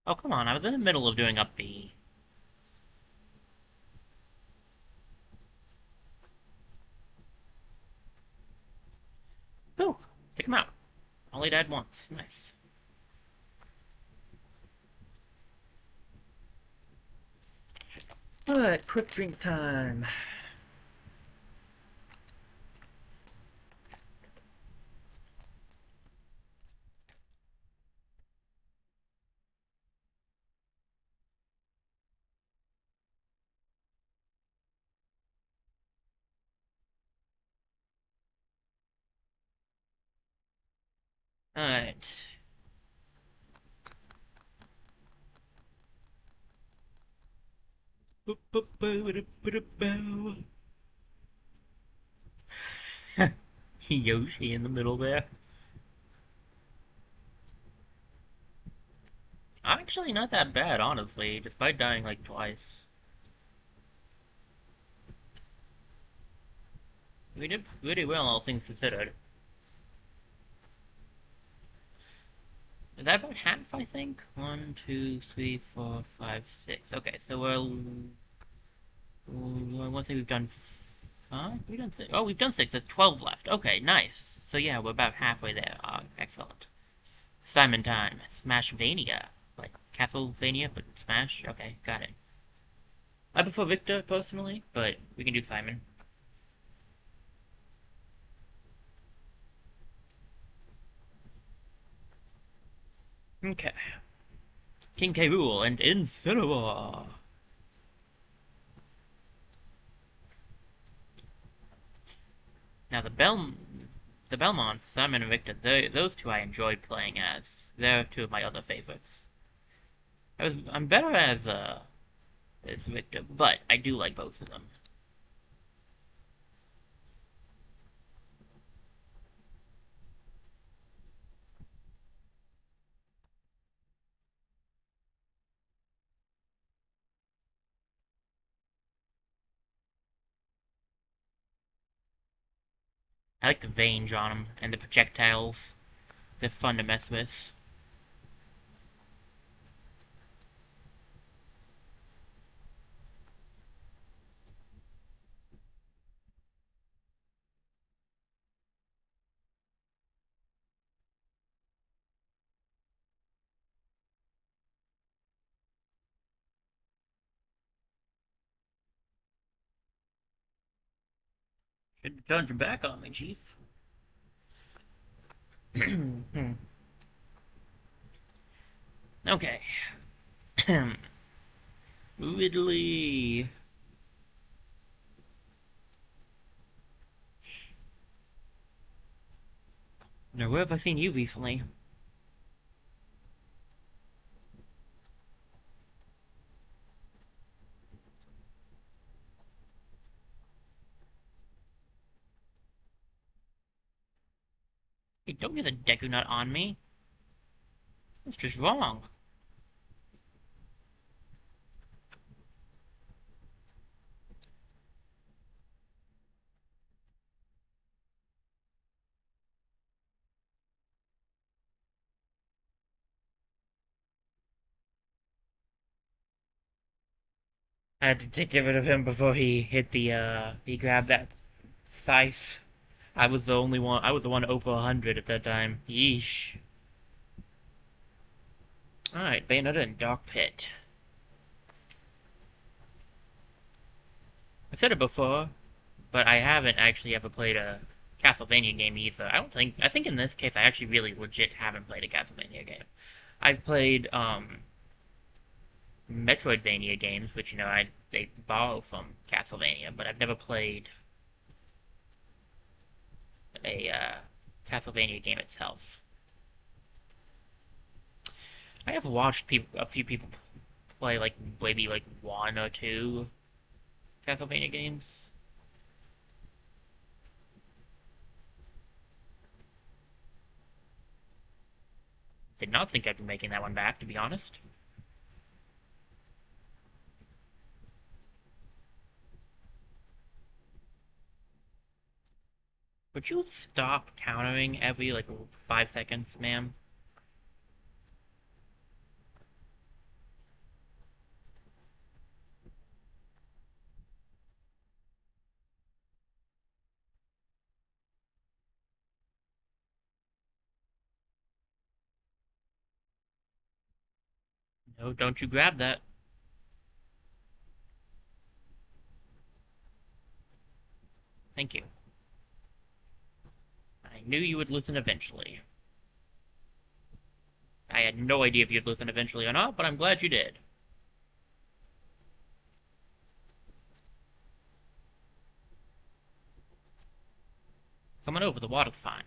Oh, come on. I was in the middle of doing up B. Ooh, take him out. Only died once. Nice. Alright, quick drink time. Alright. Yoshi in the middle there. I'm actually not that bad, honestly, despite dying like twice. We did pretty well, all things considered. Is that about half, I think? 1, 2, 3, 4, 5, 6. Okay, so I want to say we've done 5? We've done 6. Oh, we've done 6. There's 12 left. Okay, nice. So yeah, we're about halfway there. Excellent. Simon time. Smashvania. Like Castlevania, but Smash? Okay, got it. I prefer Victor, personally, but we can do Simon. Okay. King K. Rool and Incineroar. Now the Bell... The Belmonts, Simon and Victor, those two I enjoyed playing as. They're two of my other favorites. I'm better as Victor, but I do like both of them. I like the range on them and the projectiles. They're fun to mess with. Should turn your back on me, Chief. Okay. Ridley. Now, where have I seen you recently? Hey, don't use a Deku Nut on me. That's just wrong. I had to get rid of him before he hit he grabbed that scythe. I was the one over 100 at that time. Yeesh. Alright, Bayonetta and Dark Pit. I've said it before, but I haven't actually ever played a Castlevania game either. I think in this case I actually really legit haven't played a Castlevania game. I've played, Metroidvania games, which, they borrow from Castlevania, but I've never played a, Castlevania game itself. I have watched a few people play, like, maybe, like, one or two Castlevania games. Did not think I'd be making that one back, to be honest. Would you stop countering every, like, 5 seconds, ma'am? No, don't you grab that. Thank you. I knew you would listen eventually. I had no idea if you'd listen eventually or not, but I'm glad you did. Coming over, the water's fine.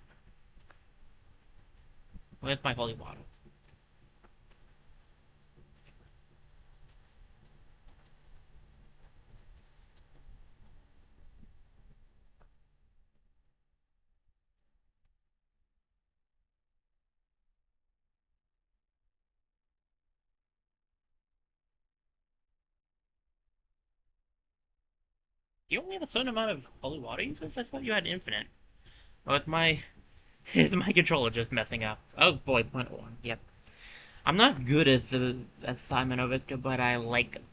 Where's my holy water? You only have a certain amount of holy water users? I thought you had infinite. Oh, is my controller just messing up? Oh boy, point one. Yep. I'm not good as Simon or Victor, but I like them.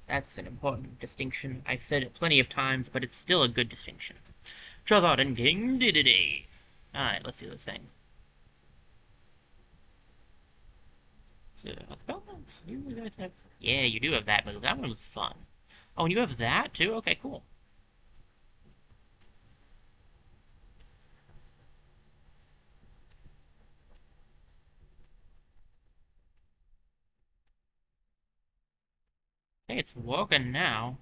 That's an important distinction. I've said it plenty of times, but it's still a good distinction. Trothardt and King Dedede. Alright, let's do this thing. So, you guys have... Yeah, you do have that move. That one was fun. Oh, and you have that too? Okay, cool. Hey, it's working now.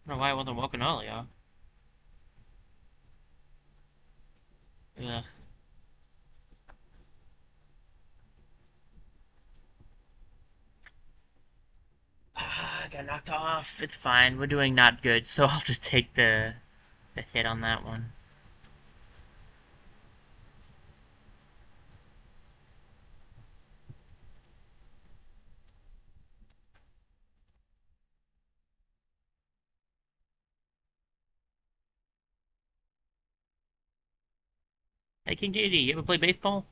I don't know why it wasn't working earlier. Ugh. I got knocked off. It's fine. We're doing not good, so I'll just take the hit on that one. Hey, King Deity, you ever play baseball?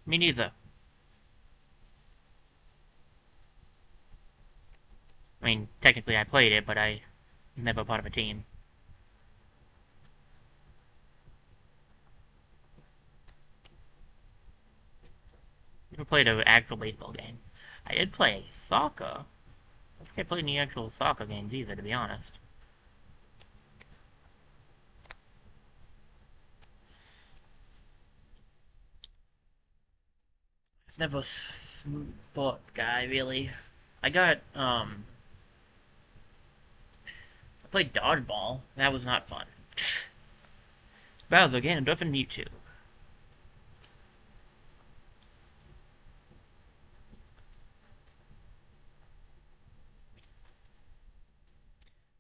Me neither. I mean, technically I played it, but I never part of a team. Never played an actual baseball game. I did play soccer. I don't think I played any actual soccer games either, to be honest. It's never a sport guy, really. I got, I played dodgeball. That was not fun. Bowser again, Duff and Mewtwo.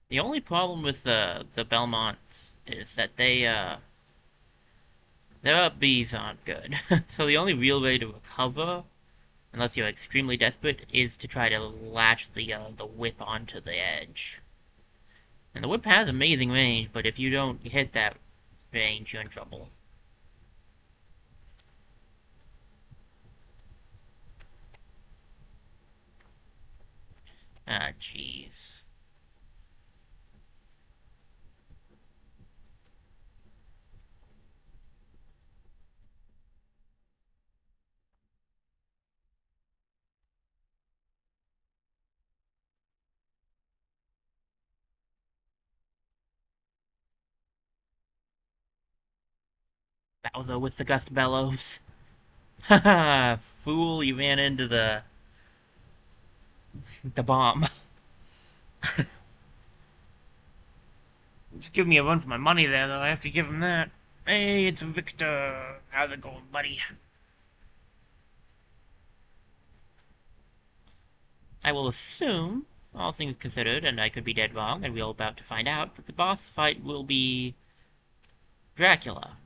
The only problem with the Belmonts is that their bees aren't good. So the only real way to recover, unless you're extremely desperate, is to try to latch the whip onto the edge. And the whip has amazing range, but if you don't hit that range, you're in trouble. Ah, jeez. Bowser with the gust bellows. Haha, fool! You ran into the bomb. Just give me a run for my money there, though. I have to give him that. Hey, it's Victor. How's it going, buddy? I will assume, all things considered, and I could be dead wrong, and we're about to find out, that the boss fight will be Dracula.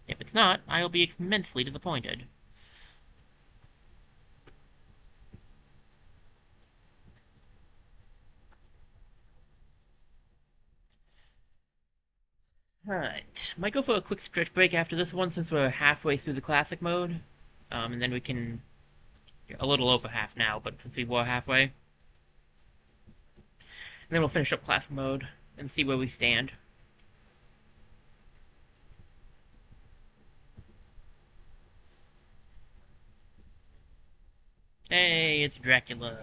If it's not, I'll be immensely disappointed. Alright, might go for a quick stretch break after this one since we're halfway through the classic mode. And then we can... A little over half now, but since we were halfway. And then we'll finish up classic mode and see where we stand. Hey, it's Dracula.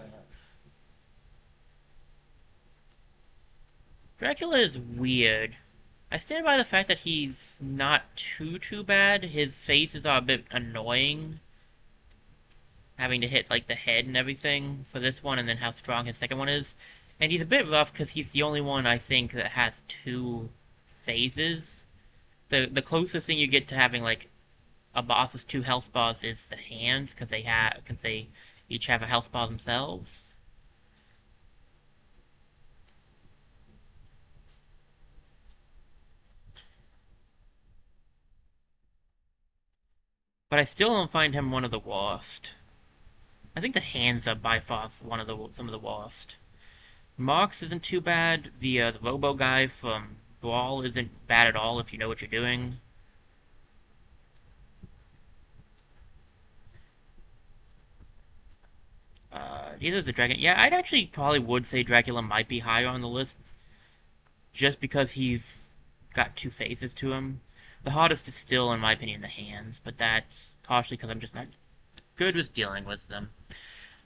Dracula is weird. I stand by the fact that he's not too bad. His faces are a bit annoying. Having to hit, like, the head and everything for this one, and then how strong his second one is. And he's a bit rough because he's the only one, I think, that has two phases. The closest thing you get to having, like, a boss with two health bars is the hands, because they each have a health bar themselves. But I still don't find him one of the worst. I think the hands are by far some of the worst. Mox isn't too bad. The Robo guy from Brawl isn't bad at all if you know what you're doing. Neither is the Dragon. Yeah, I'd actually probably would say Dracula might be higher on the list, just because he's got two phases to him. The hardest is still, in my opinion, the hands, but that's partially because I'm just not good with dealing with them.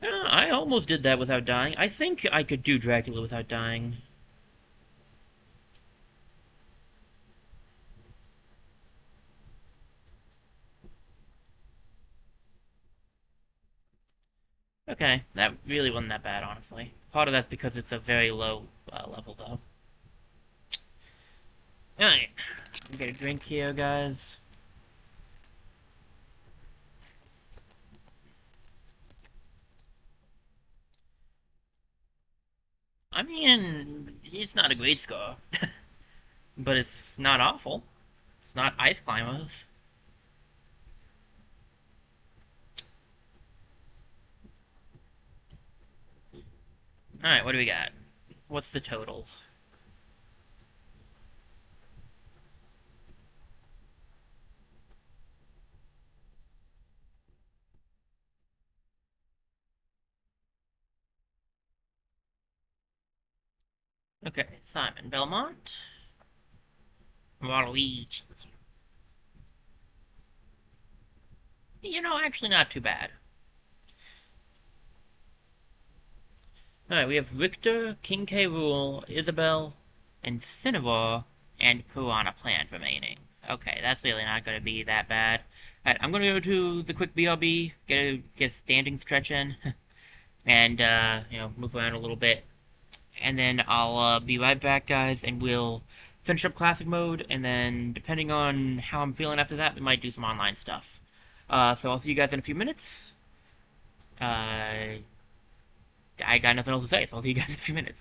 I almost did that without dying. I think I could do Dracula without dying. Okay, that really wasn't that bad, honestly. Part of that's because it's a very low level, though. Alright. Get a drink here, guys. I mean, it's not a great score, but it's not awful. It's not ice climbers. Alright, what do we got? What's the total? Okay, Simon Belmont. Waluigi. Actually not too bad. Alright, we have Richter, King K. Rool, Isabel, and Cinnabar, and Piranha Plant remaining. Okay, that's really not going to be that bad. Alright, I'm going to go to the quick BRB, get a standing stretch in, and, move around a little bit. And then I'll be right back, guys, and we'll finish up Classic Mode, and then, depending on how I'm feeling after that, we might do some online stuff. So I'll see you guys in a few minutes. Uh, I got nothing else to say, so I'll see you guys in a few minutes.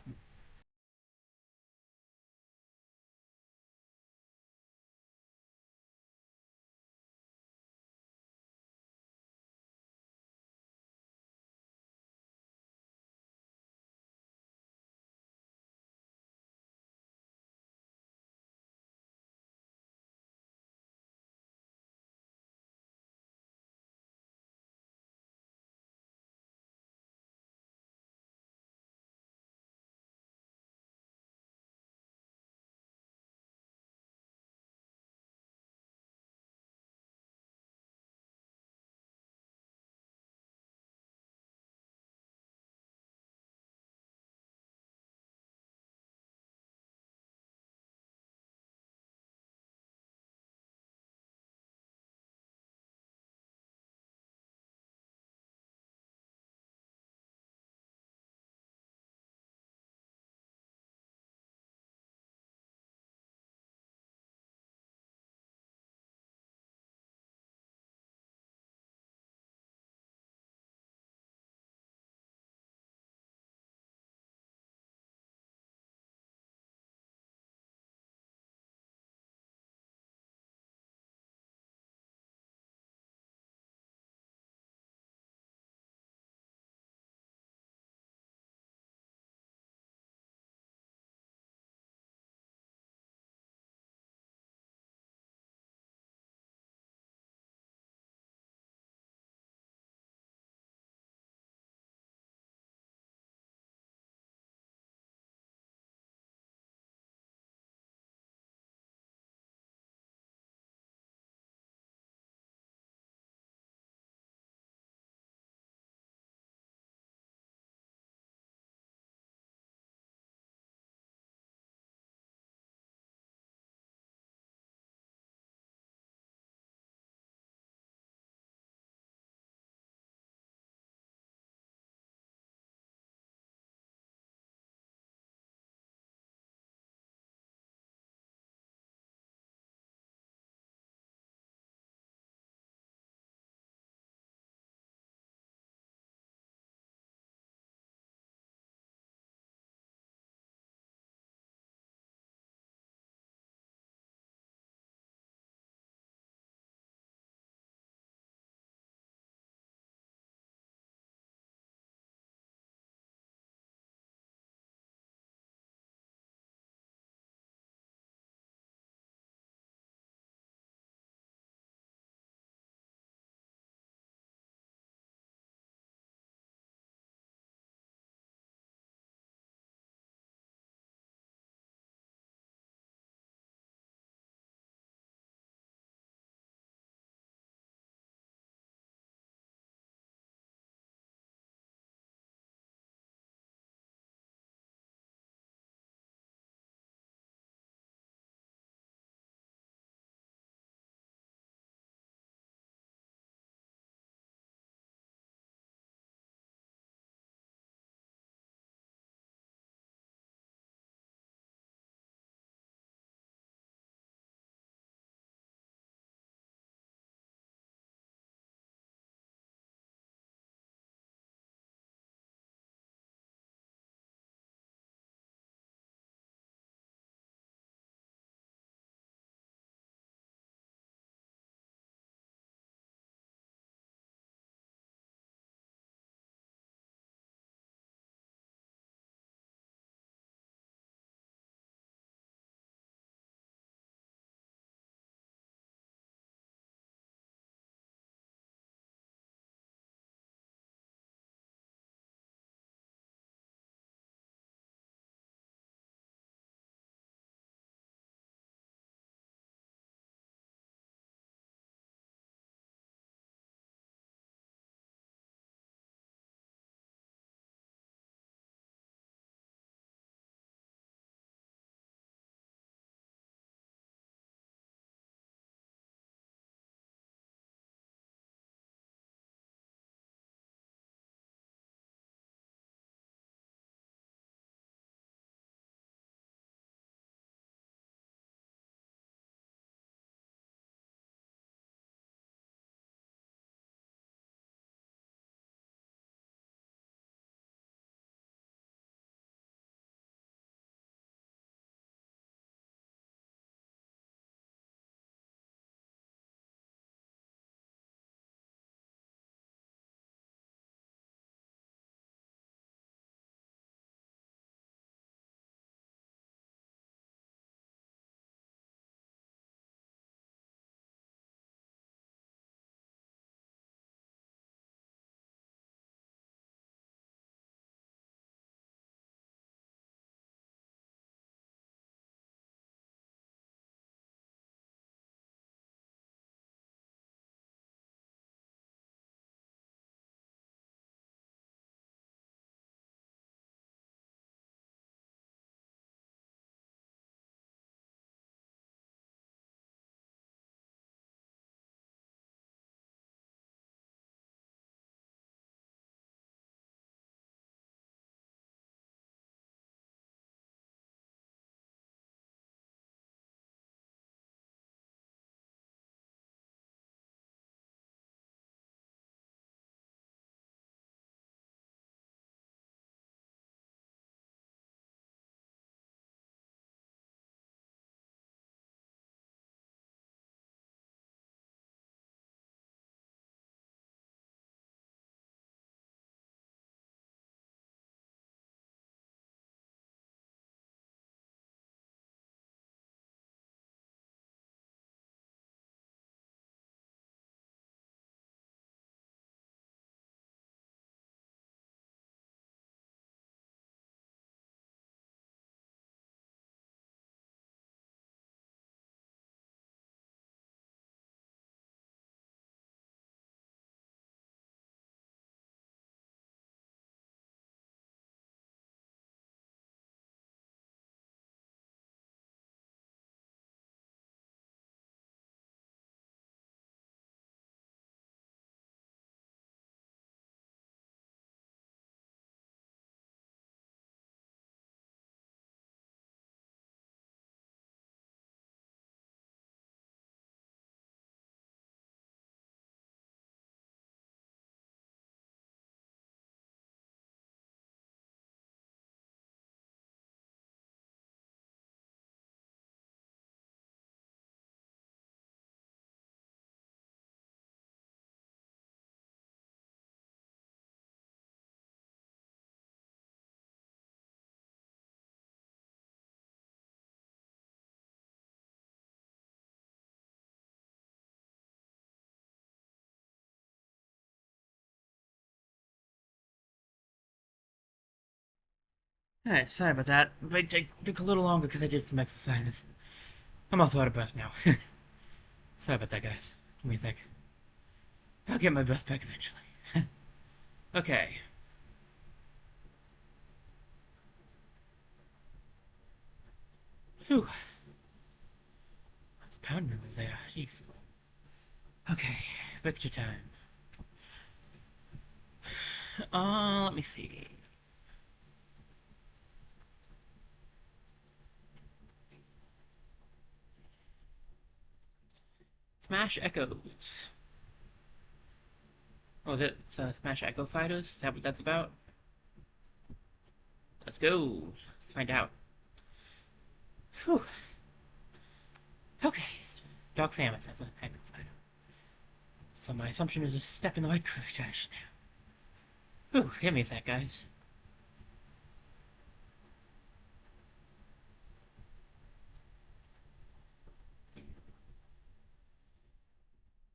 Alright, sorry about that. But it took a little longer because I did some exercises. I'm also out of breath now. Sorry about that, guys. Give me a sec. I'll get my breath back eventually. Okay. Whew. That's pounding over there. Jeez. Okay. Victor time. Let me see. Smash Echoes. Oh, is it Smash Echo Fighters? Is that what that's about? Let's go. Let's find out. Whew. Okay. Dark Samus has an Echo Fighter. So my assumption is a step in the right direction. Whew, give me a sec, guys.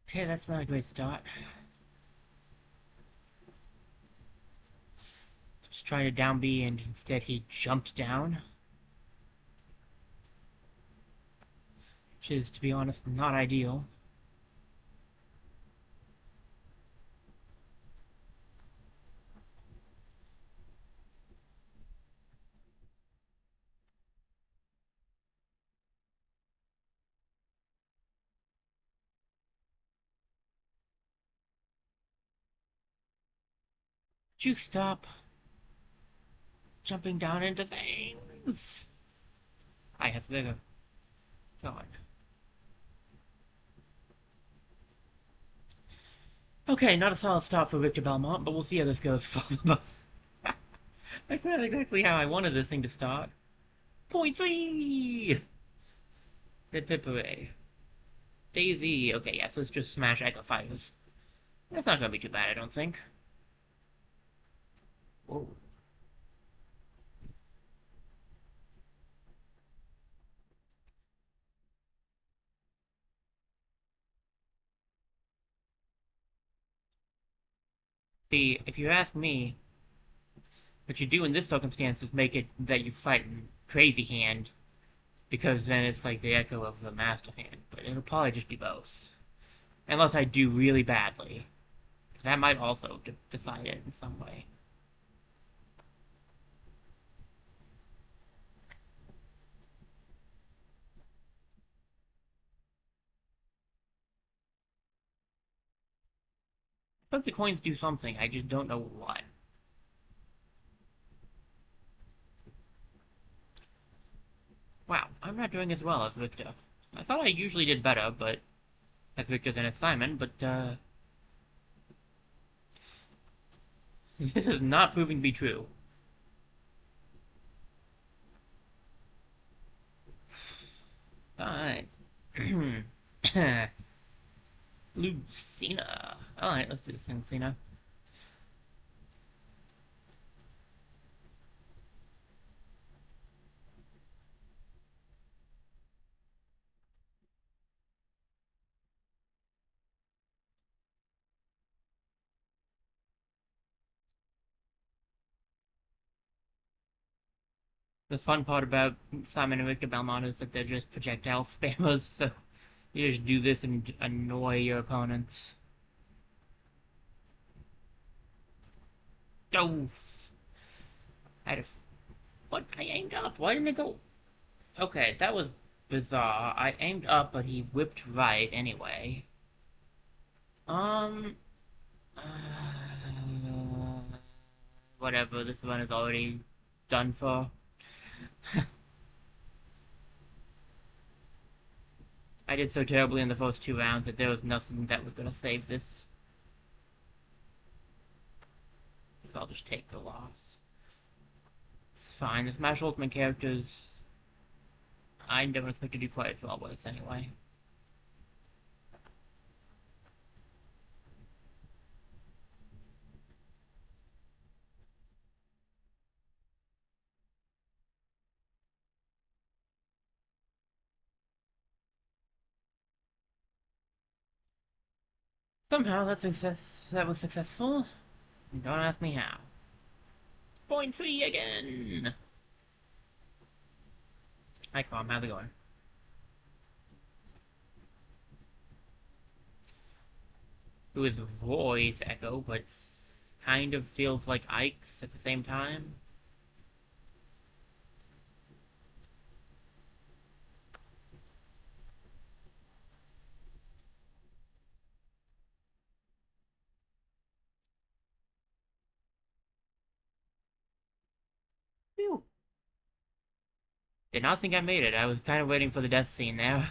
Okay, that's not a great start. Just trying to down B and instead he jumped down. Which is, to be honest, not ideal. Could you stop jumping down into things? I have to go on. Okay, not a solid start for Victor Belmont, but we'll see how this goes. That's not exactly how I wanted this thing to start. Point three! Pip pip hooray. Daisy. Okay, yeah, so let's just smash Echo Fighters. That's not gonna be too bad, I don't think. Whoa. See, if you ask me, what you do in this circumstance is make it that you fight Crazy Hand, because then it's like the echo of the Master Hand, but it'll probably just be both. Unless I do really badly. That might also decide it in some way. But the coins do something, I just don't know what. Wow, I'm not doing as well as Victor. I thought I usually did better, but as Victor than as Simon, but this is not proving to be true. Alright. Lucina. Alright, let's do this thing, Lucina. The fun part about Simon and Victor Belmont is that they're just projectile spammers, so you just do this and annoy your opponents. Dose! I had a... What? I aimed up! Why didn't it go... Okay, that was bizarre. I aimed up, but he whipped right anyway. Um... Uh, whatever, this one is already done for. I did so terribly in the first two rounds that there was nothing that was gonna save this. So I'll just take the loss. It's fine. The Smash Ultimate characters, I never expect to do quite as well with anyway. Somehow that was successful. Don't ask me how. Point three again! Hi, Com. How's it going? It was Roy's echo, but kind of feels like Ike's at the same time. Phew. Did not think I made it. I was kind of waiting for the death scene there.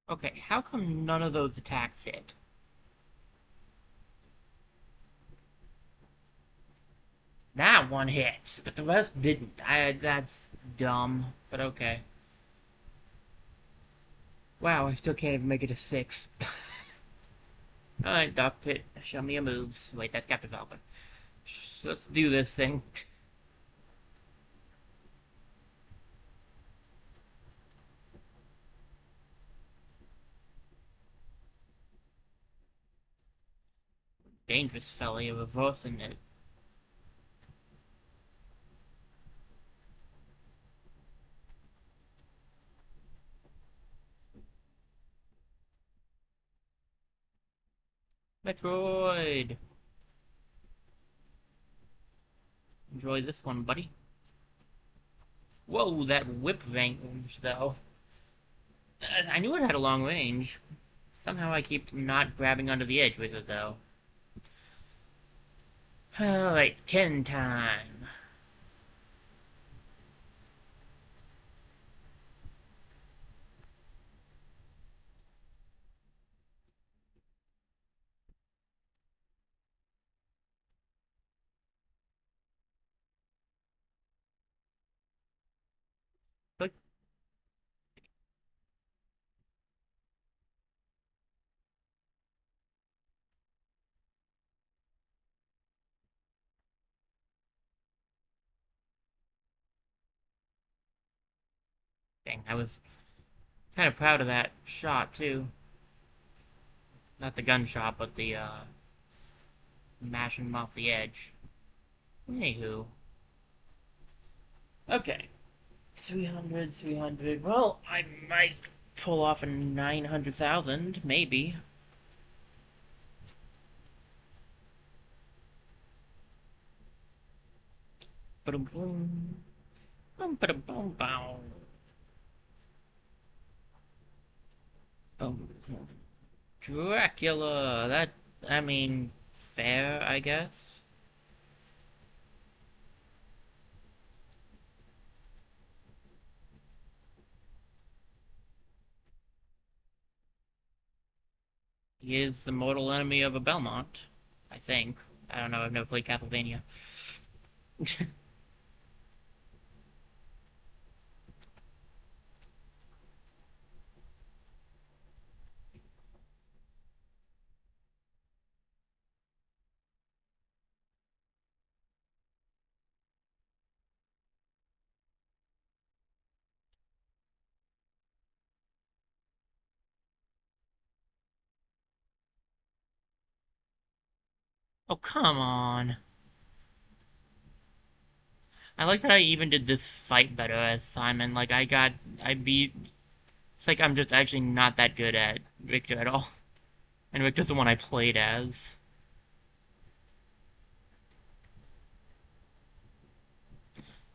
Okay, how come none of those attacks hit? That one hits, but the rest didn't. That's dumb, but okay. Wow, I still can't even make it to 6. Alright, Doc Pit, show me your moves. Wait, that's Captain Falcon. Let's do this thing. Dangerous fella, you're reversing it. Metroid! Enjoy this one, buddy. Whoa, that whip range, though. I knew it had a long range. Somehow I keep not grabbing onto the edge with it, though. Alright, Ken time. But, dang, I was kind of proud of that shot, too. Not the gunshot, but the, mashing him off the edge. Anywho. Okay. 300, 300. Well, I might pull off a 900,000, maybe. Ba-dum boom. Ba-dum boom bow. Boom. Dracula. That, I mean, fair, I guess. He is the mortal enemy of a Belmont, I think. I don't know, I've never played Castlevania. Oh, come on. I like that I even did this fight better as Simon. Like, I beat... It's like I'm just actually not that good at Victor at all. And Victor's the one I played as.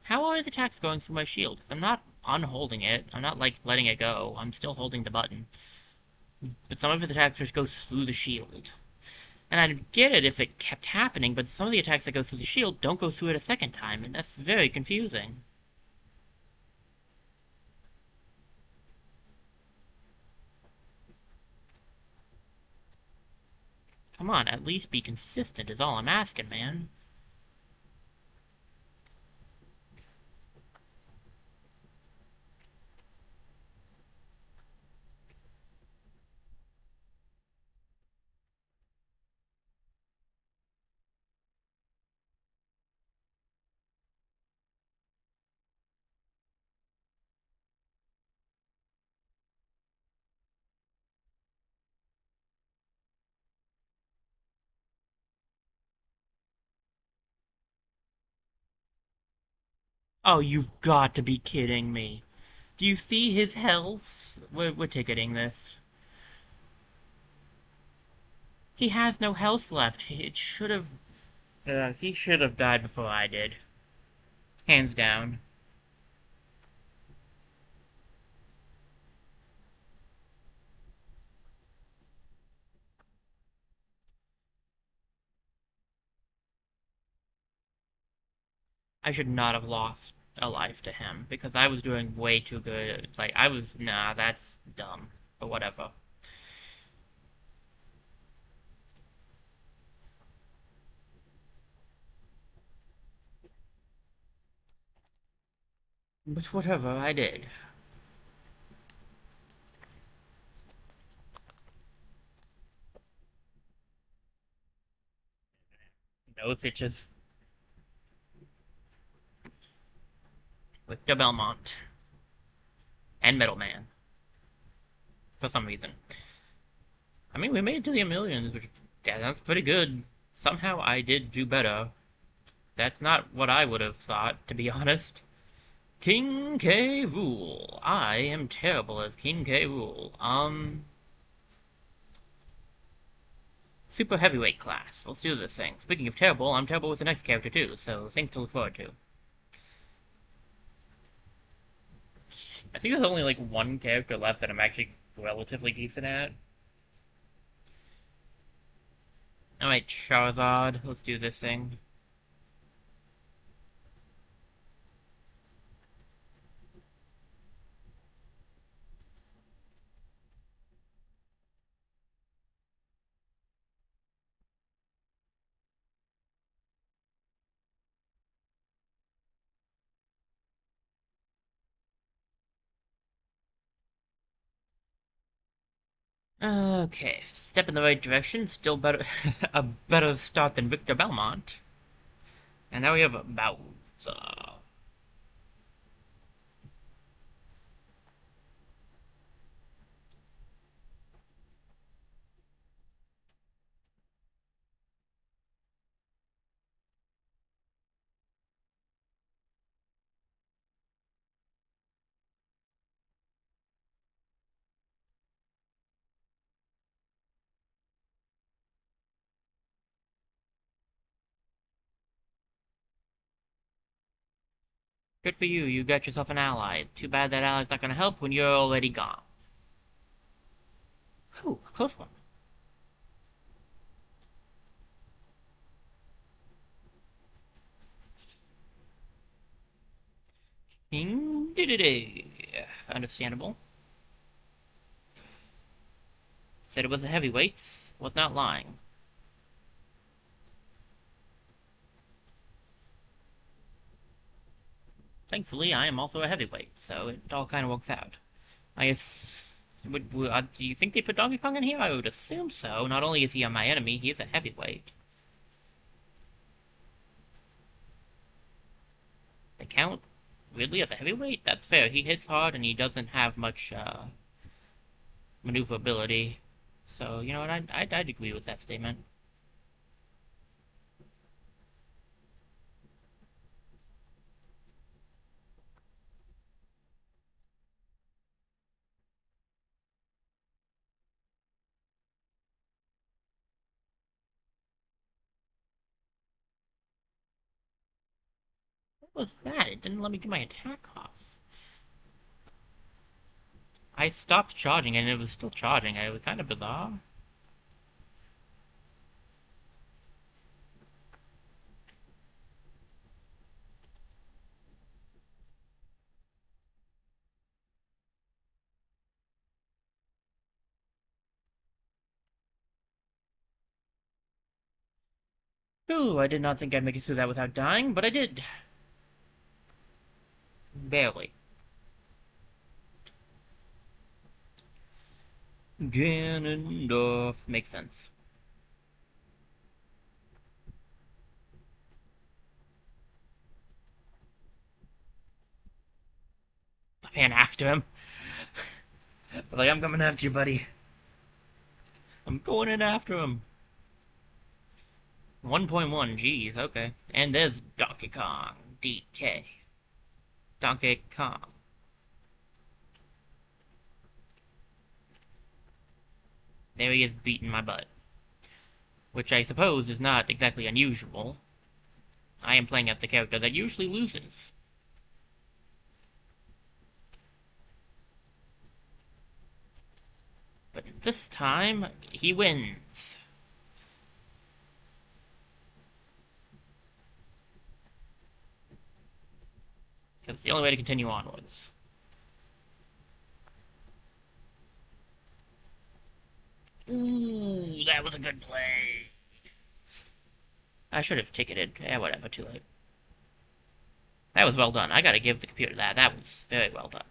How are the attacks going through my shield? 'Cause I'm not unholding it. I'm not, like, letting it go. I'm still holding the button. But some of his attacks just go through the shield. And I'd get it if it kept happening, but some of the attacks that go through the shield don't go through it a second time, and that's very confusing. Come on, at least be consistent is all I'm asking, man. Oh, you've got to be kidding me. Do you see his health? We're ticketing this. He has no health left. It should have... he should have died before I did. Hands down. I should not have lost a life to him, because I was doing way too good. Like, I was... Nah, that's dumb. But whatever. But whatever, I did. No bitches. Victor Belmont. And Middleman. For some reason. I mean, we made it to the millions, which... Yeah, that's pretty good. Somehow I did do better. That's not what I would have thought, to be honest. King K. Rool. I am terrible as King K. Rool. Super heavyweight class. Let's do this thing. Speaking of terrible, I'm terrible with the next character too, so things to look forward to. I think there's only like one character left that I'm actually relatively decent at. Alright, Charizard. Let's do this thing. Okay, step in the right direction. Still better, a better start than Victor Belmont. And now we have Bowser. Good for you, you got yourself an ally. Too bad that ally's not gonna help when you're already gone. Whew, close one. Understandable. Said it was a heavyweight. Was not lying. Thankfully, I am also a heavyweight, so it all kind of works out. I guess... do you think they put Donkey Kong in here? I would assume so. Not only is he my enemy, he is a heavyweight. They count Ridley as a heavyweight? That's fair. He hits hard and he doesn't have much maneuverability. So, you know what? I'd agree with that statement. What was that? It didn't let me get my attack off. I stopped charging and it was still charging. It was kind of bizarre. Ooh, I did not think I'd make it through that without dying, but I did. Barely. Ganondorf. Makes sense. I ran after him. Like, I'm coming after you, buddy. I'm going in after him. 1.1, geez, okay. And there's Donkey Kong, DK. Donkey Kong. There he is beating my butt. Which I suppose is not exactly unusual. I am playing as the character that usually loses. But this time, he wins. Because it's the only way to continue onwards. Ooh, that was a good play. I should have ticketed. Yeah, whatever, too late. That was well done. I gotta give the computer that. That was very well done.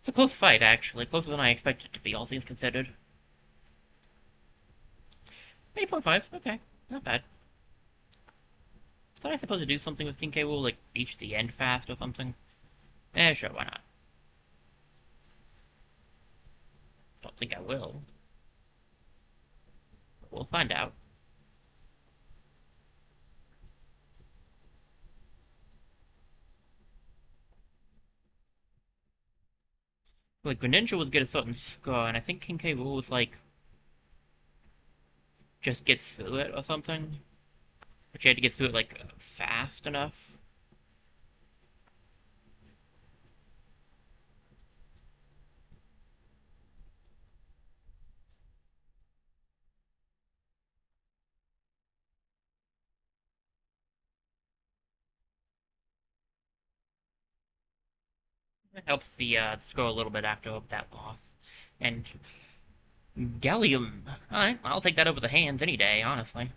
It's a close fight, actually. Closer than I expected it to be, all things considered. 8.5, okay. Not bad. Thought I was supposed to do something with King K. Rool, like reach the end fast or something. Eh, sure, why not? Don't think I will. But we'll find out. Like, Greninja was good at certain score, and I think King K. Rool was like, just get through it or something. But you had to get through it, like, fast enough. It helps the score a little bit after that loss. And Gallium. Alright, I'll take that over the hands any day, honestly.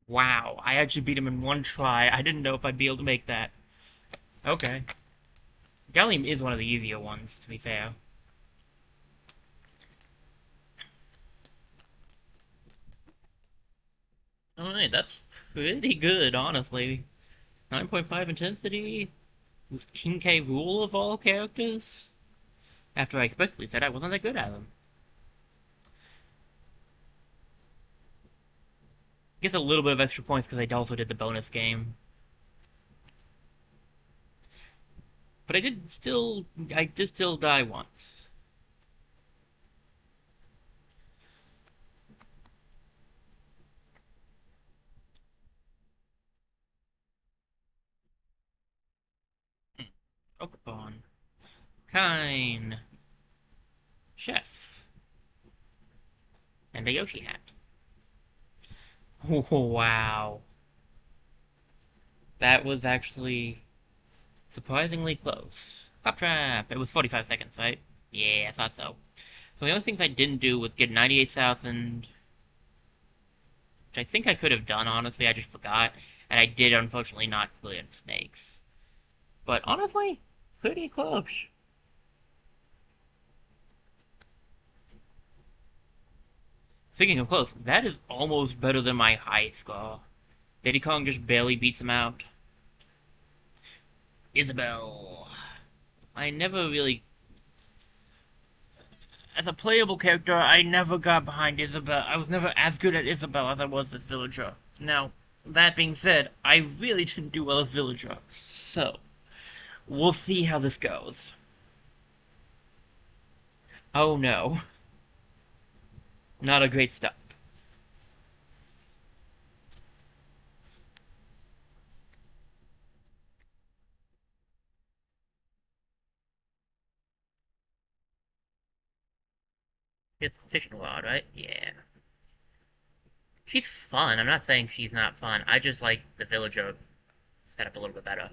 Wow, I actually beat him in one try. I didn't know if I'd be able to make that. Okay. Gallium is one of the easier ones, to be fair. Alright, that's pretty good, honestly. 9.5 intensity with King K. Rool of all characters? After I explicitly said I wasn't that good at them. Guess a little bit of extra points because I also did the bonus game. But I did still die once. Pokemon. Kine. Chef. And a Yoshi hat. Oh, wow. That was actually surprisingly close. Claptrap! It was 45 seconds, right? Yeah, I thought so. So the only things I didn't do was get 98,000, which I think I could have done, honestly, I just forgot. And I did, unfortunately, not clear the snakes. But honestly, pretty close. Speaking of close, that is almost better than my high score. Diddy Kong just barely beats him out. Isabelle. I never really... As a playable character, I never got behind Isabelle. I was never as good at Isabelle as I was as Villager. Now, that being said, I really didn't do well as Villager. So, we'll see how this goes. Oh no. Not a great start. It's fishing rod, right? Yeah. She's fun. I'm not saying she's not fun. I just like the villager setup a little bit better.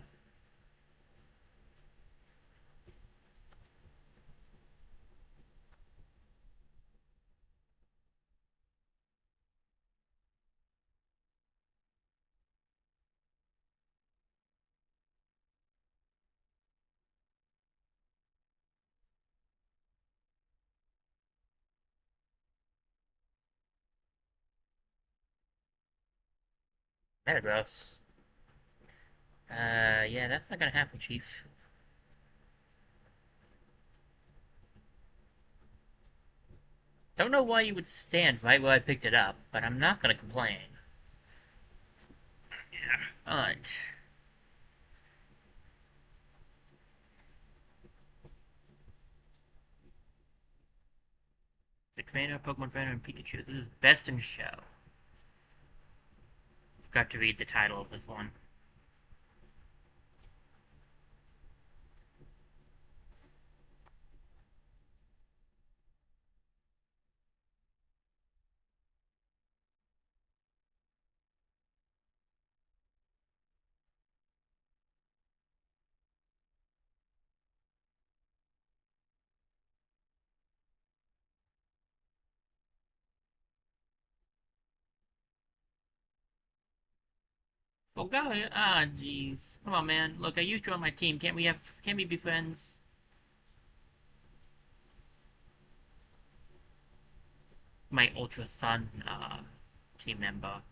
Metagross. Yeah, that's not gonna happen, Chief. Don't know why you would stand right where I picked it up, but I'm not gonna complain. Yeah. Alright. 6 mana, Pokemon Trainer, and Pikachu. This is best in show. Forgot to read the title of this one. Forgot it? Ah, jeez. Come on, man. Look, I used you on my team. Can't we be friends? My Ultra Sun, team member.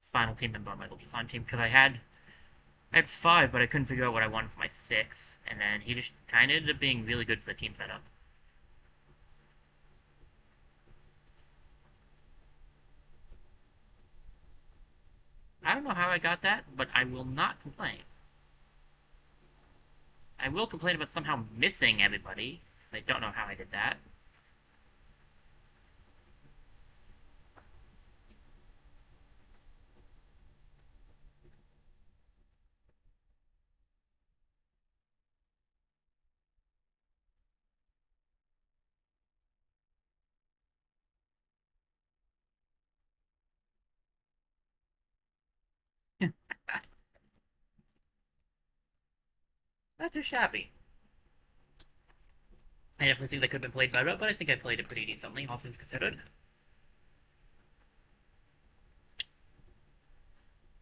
Final team member on my Ultra Sun team, because I had 5, but I couldn't figure out what I wanted for my 6, and then he just kind of ended up being really good for the team setup. I don't know how I got that, but I will not complain. I will complain about somehow missing everybody. I don't know how I did that. Not too shabby. I definitely think that could have been played better, but I think I played it pretty decently, all things considered.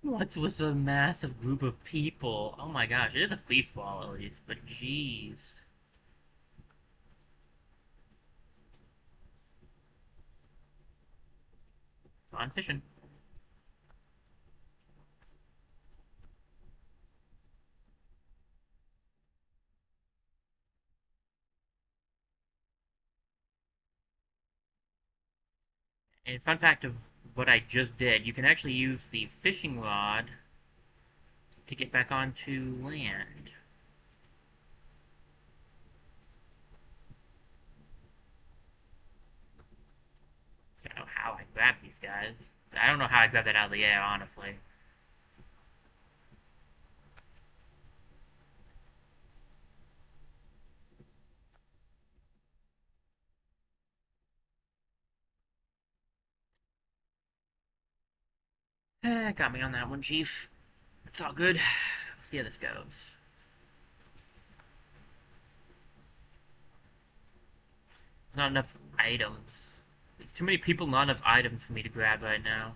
What was a massive group of people? Oh my gosh, it is a free-for-all at least, but jeez. Fun fishing. And fun fact of what I just did, you can actually use the fishing rod to get back onto land. I don't know how I grabbed these guys. I don't know how I grabbed that out of the air, honestly. Got me on that one, Chief. It's all good. Let's see how this goes. There's not enough items. There's too many people, not enough items for me to grab right now.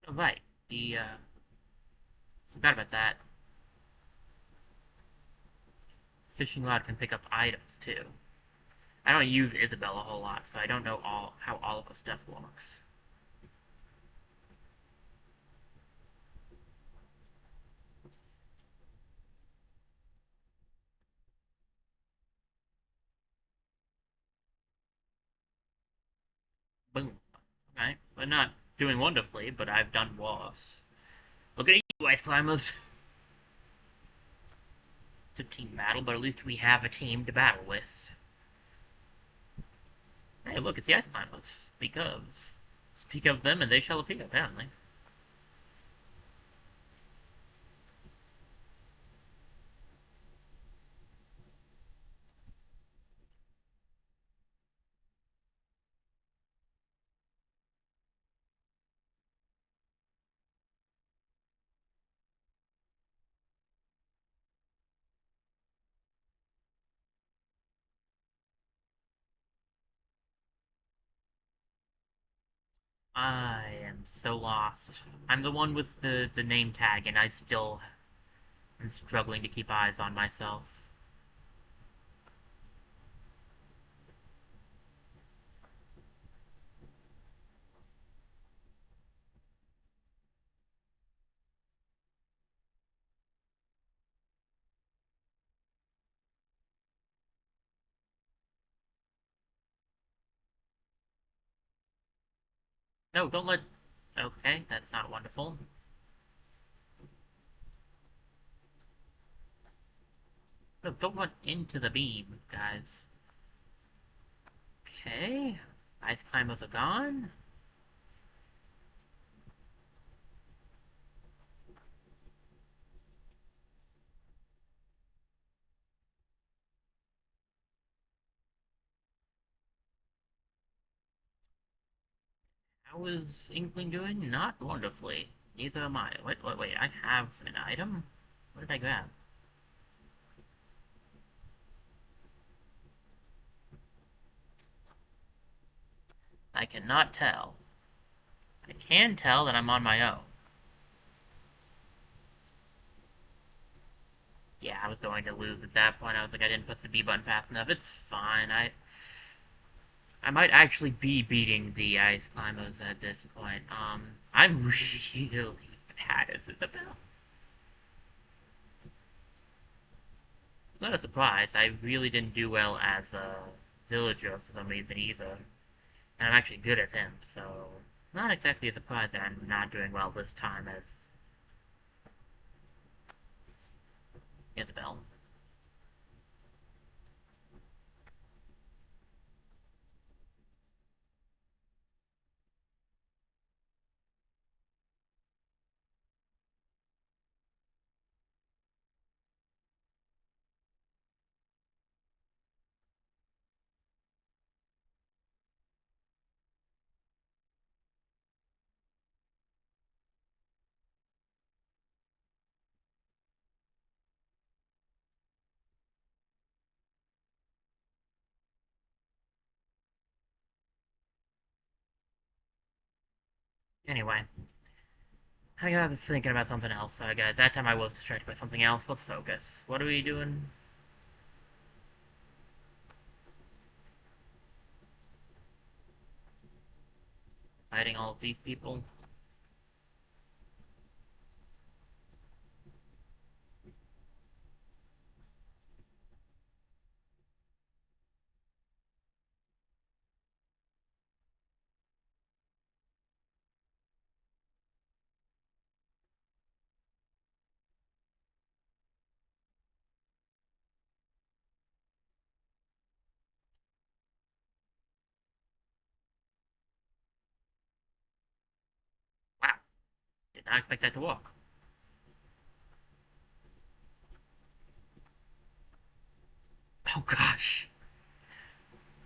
Oh, right. Forgot about that. Fishing rod can pick up items, too. I don't use Isabelle a whole lot, so I don't know how all of the stuff works. Boom. Okay. We're not doing wonderfully, but I've done worse. Look at you, ice climbers. It's a team battle, but at least we have a team to battle with. Hey, look, it's the ice climbers. Speak of them, and they shall appear. Apparently. I am so lost. I'm the one with the name tag, and I still am struggling to keep eyes on myself. No, don't let... Okay, that's not wonderful. No, don't run into the beam, guys. Okay. Ice climbers are gone. How is Inkling doing? Not wonderfully. Neither am I. Wait, I have an item? What did I grab? I cannot tell. I can tell that I'm on my own. Yeah, I was going to lose at that point. I was like, I didn't put the B button fast enough. It's fine. I might actually be beating the ice climbers at this point. I'm really bad as Isabel. It's not a surprise. I really didn't do well as a villager for some reason either. And I'm actually good as him, so not exactly a surprise that I'm not doing well this time as Isabel. Anyway, I got thinking about something else, guys. That time I was distracted by something else. Let's focus. What are we doing? Fighting all of these people? Wow, did not expect that to work. Oh gosh.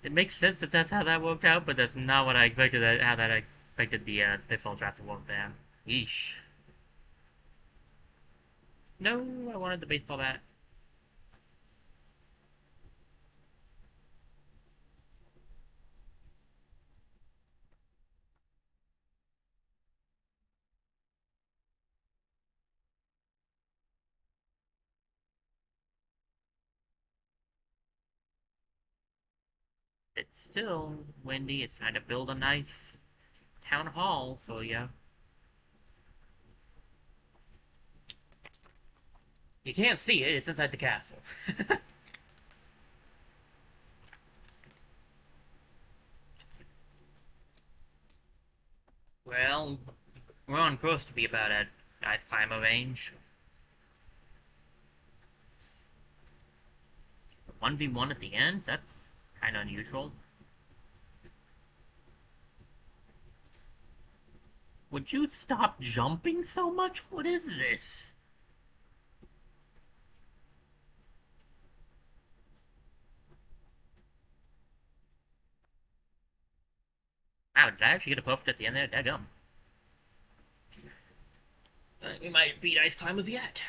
It makes sense that that's how that worked out, but that's not what I expected. How that I expected the pitfall draft to work there. Yeesh. No, I wanted the baseball bat. It's still windy. It's trying to build a nice town hall for you. You can't see it. It's inside the castle. Well, we're on course to be about at ice climber range. 1v1 at the end? That's kind of unusual. Would you stop jumping so much? What is this? Wow, did I actually get a perfect at the end there? Daggum. We might beat ice climbers yet.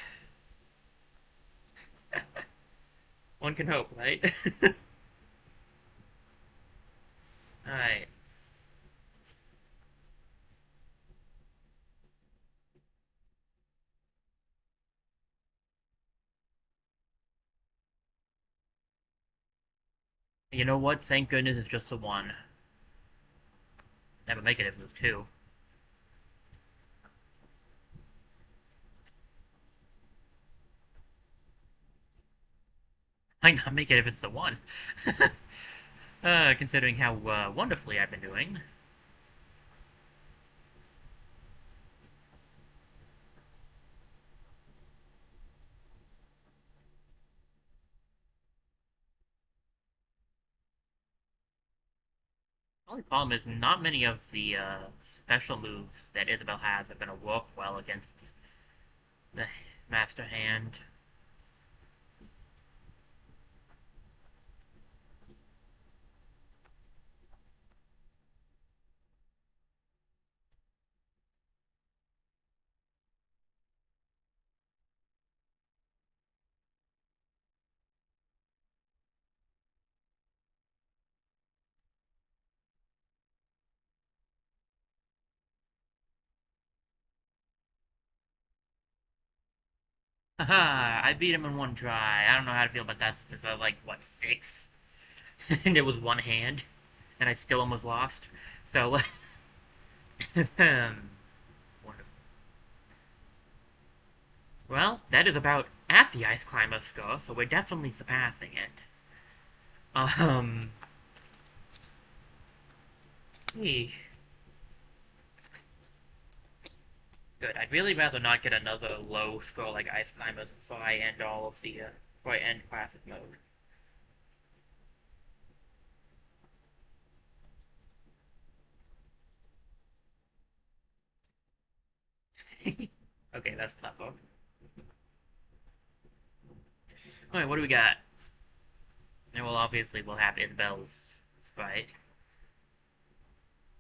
One can hope, right? Alright. You know what? Thank goodness it's just the one. Never make it if it was two. Might not make it if it's the one. Considering how wonderfully I've been doing. The only problem is not many of the special moves that Isabel has are going to work well against the Master Hand. Haha, I beat him in one try. I don't know how to feel about that since I was like, what, 6? And it was one hand, and I still almost lost. So, wonderful. Well, that is about at the Ice Climber score, so we're definitely surpassing it. Um, hey, good. I'd really rather not get another low score like Ice Climbers before I end all of the, before I end Classic mode. Okay, that's clever. Alright, what do we got? And well, obviously we'll have Isabel's sprite.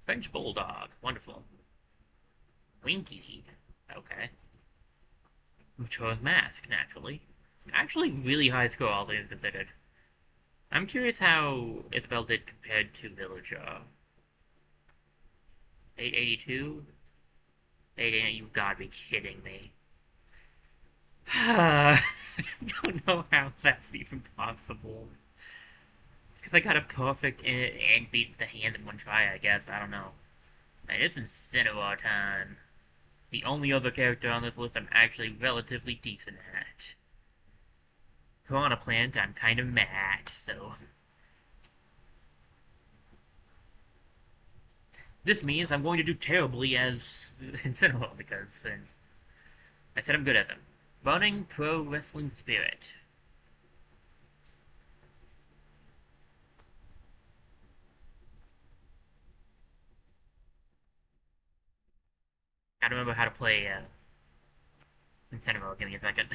French Bulldog. Wonderful. Winky. Okay. Mature's Mask, naturally. Actually, really high score, all things considered. I'm curious how Isabel did compared to Villager. 882? 880, you've got to be kidding me. I don't know how that's even possible. It's because I got a perfect and beat the hand in one try, I guess. I don't know. Man, it's Incineroar time. The only other character on this list I'm actually relatively decent at. Piranha Plant, I'm kind of mad, so... This means I'm going to do terribly as Incineroar, because I said I'm good at them. Running Pro Wrestling Spirit. Gotta remember how to play Incineroar, give me a second.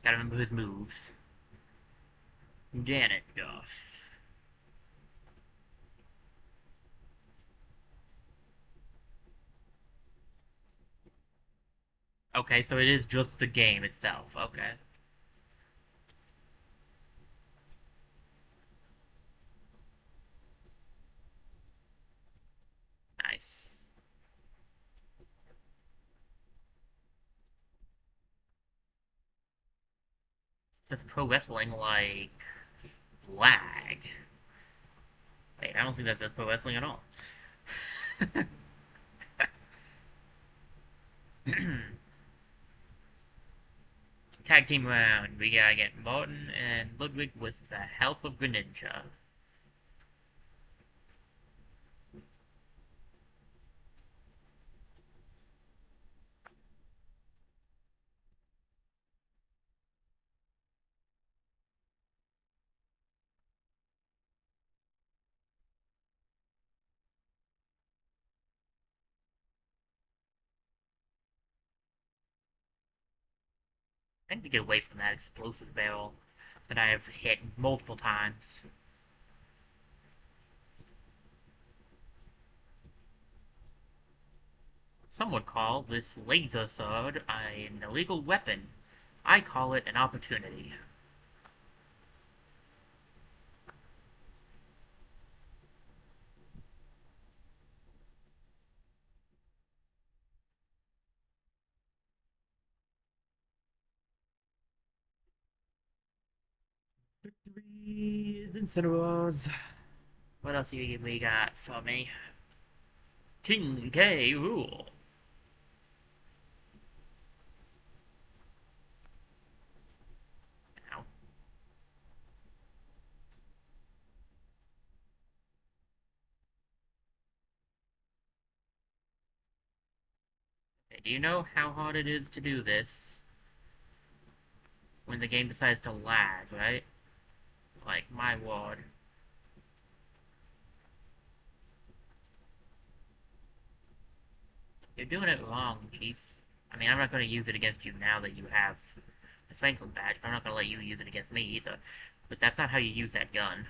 Gotta remember his moves. Janet Goff. Okay, so it is just the game itself. Okay. Nice. Says pro wrestling like lag. Wait, I don't think that's pro wrestling at all. Tag team round. We gotta get Martin and Ludwig with the help of Greninja. I need to get away from that explosive barrel that I have hit multiple times. Some would call this laser sword an illegal weapon. I call it an opportunity. Victories, incinerators. What else we got for me? King K. Rule. Now, do you know how hard it is to do this when the game decides to lag, right? Like, my word. You're doing it wrong, Chief. I mean, I'm not going to use it against you now that you have the Franklin badge, but I'm not going to let you use it against me either. But that's not how you use that gun.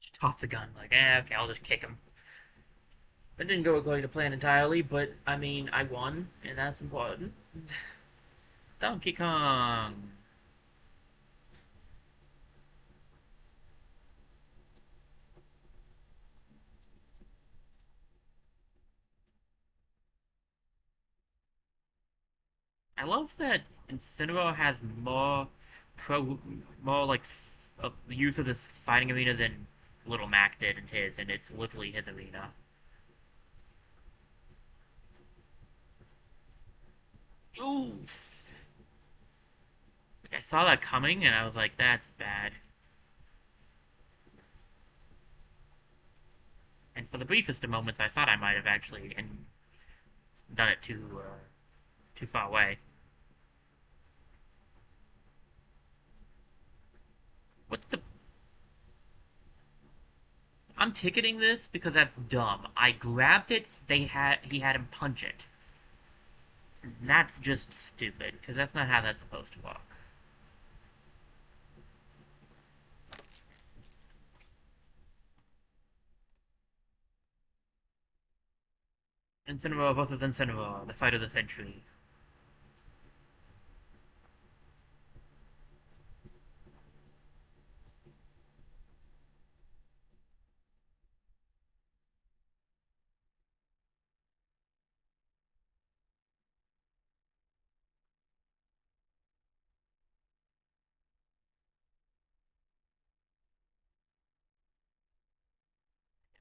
Just toss the gun, like, okay, I'll just kick him. It didn't go according to plan entirely, but, I mean, I won, and that's important. Donkey Kong! I love that Incineroar has pro, more like use of this fighting arena than Little Mac did in his, and it's literally his arena. Oof. Like, I saw that coming, and I was like, that's bad. And for the briefest of moments, I thought I might have actually done it too far away. What the? I'm ticketing this because that's dumb. I grabbed it. He had him punch it. That's just stupid because that's not how that's supposed to work. Incineroar versus Incineroar, the fight of the century.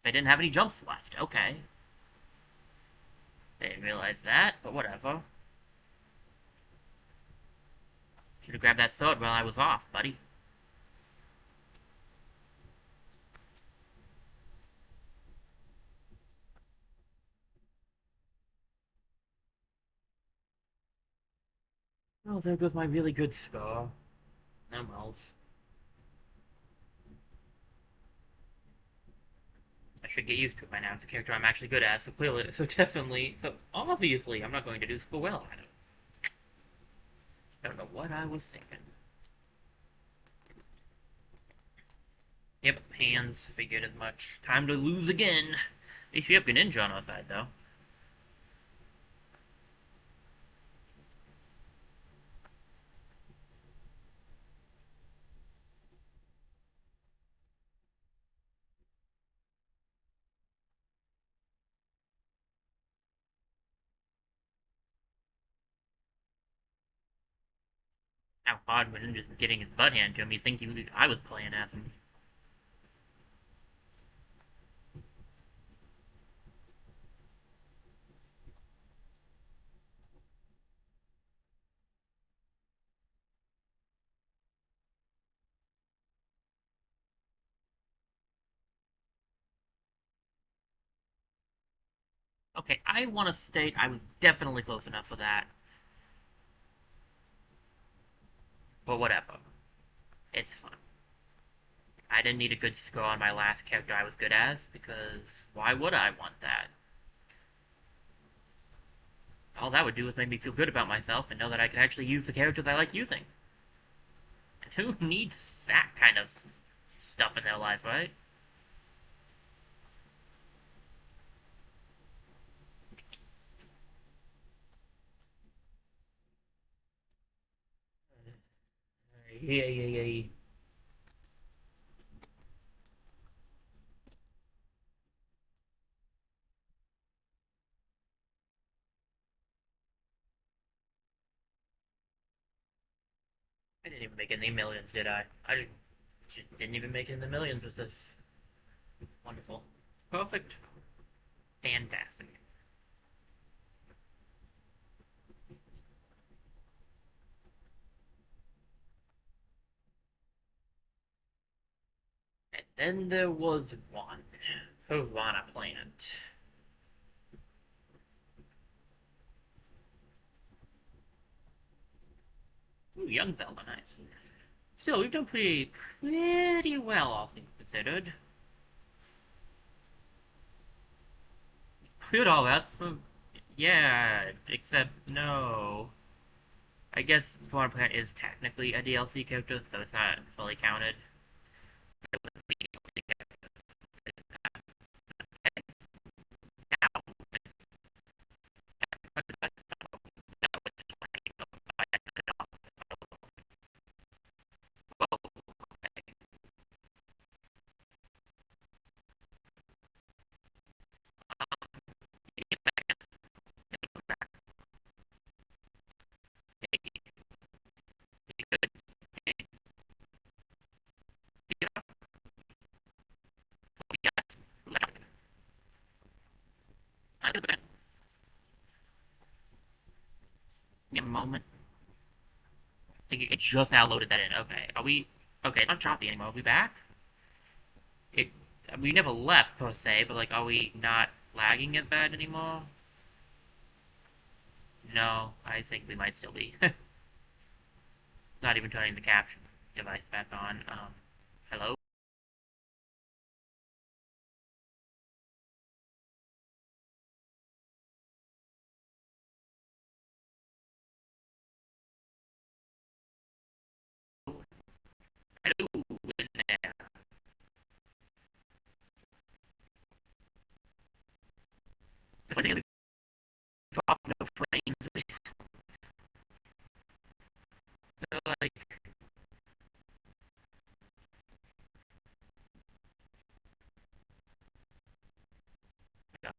They didn't have any jumps left. Okay. They didn't realize that, but whatever. Should have grabbed that sword while I was off, buddy. Oh, there goes my really good score. No wells. I should get used to it by now. It's a character I'm actually good at, so clearly, so obviously, I'm not going to do so well at it. I don't know what I was thinking. Yep, hands. Figured as much. Time to lose again. At least we have Greninja on our side, though. How hard Greninja's getting his butt handed to him. You'd think I was playing as him. Okay, I want to state I was definitely close enough for that. But whatever. It's fun. I didn't need a good score on my last character I was good as, because why would I want that? All that would do was make me feel good about myself and know that I could actually use the characters I like using. And who needs that kind of stuff in their life, right? Yeah, yeah, yeah, yeah. I didn't even make it in the millions, did I? I just didn't even make it in the millions with this. Wonderful. Perfect. Fantastic. And then there was one. Havana Plant. Ooh, young Zelda, nice. Still, we've done pretty well, all things considered. Cleared all that, so yeah, except no. I guess Havana Plant is technically a DLC character, so it's not fully counted. Give me a moment. I think it just now loaded that in. Okay, are we? Okay, it's not choppy anymore. Are we back? It. We never left per se, but like, are we not lagging as bad anymore? No, I think we might still be. Not even turning the caption device back on. Hello? Hello in there. If I think drop no frames, like,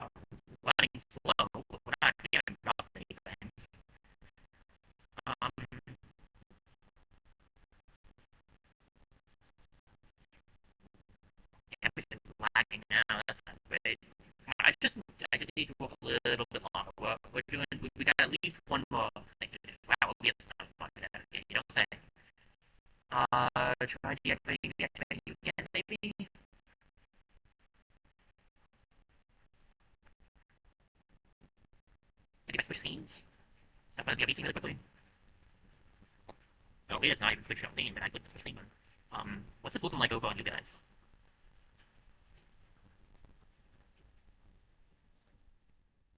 uh, running slow, we're not even drop any frames. Um, everything's lagging now. That's not great. I just need to work a little bit longer. We're doing. We got at least one more thing to do. Wow, we have some fun with that again. You don't say. Try deactivating you again, maybe. Maybe I switch scenes. That might be everything really quickly. Oh, wait, it's not even switch scene, but I clicked the switch scene one. What's this looking like over on you guys?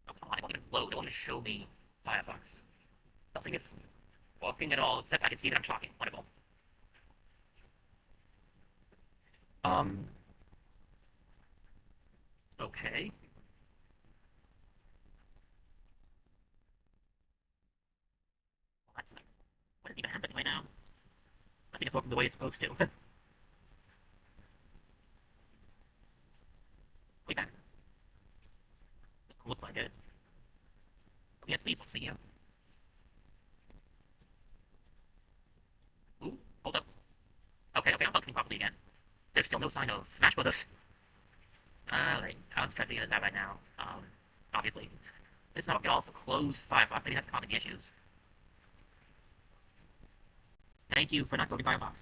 Oh, come on, it won't even load. It won't even show me Firefox. Nothing is working at all, except I can see that I'm talking. Wonderful. Um, okay. Well, that's like, what is even happening right now? I think it's working the way it's supposed to. Wait back. Looks like it. Yes, please, see you. Ooh, hold up. Okay, okay, I'm functioning properly again. There's still no sign of Smash Brothers. Alright, I'll try to get that right now. Obviously. It's not, we can also close Firefox. Maybe that's causing the issues. Thank you for not closing Firefox.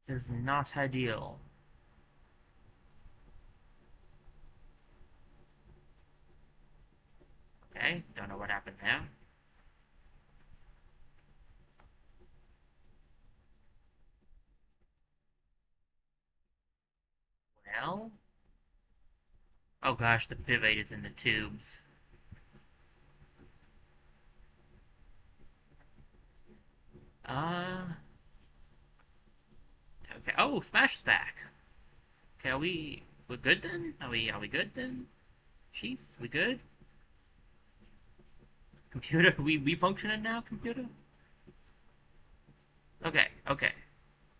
This is not ideal. Okay, don't know what happened there. Well... Oh gosh, the pivot is in the tubes. Uh... Okay, oh, Smash's back. Okay, we're good then? Are we good then? Chief, we good? Computer, we functioning now, computer? Okay, okay.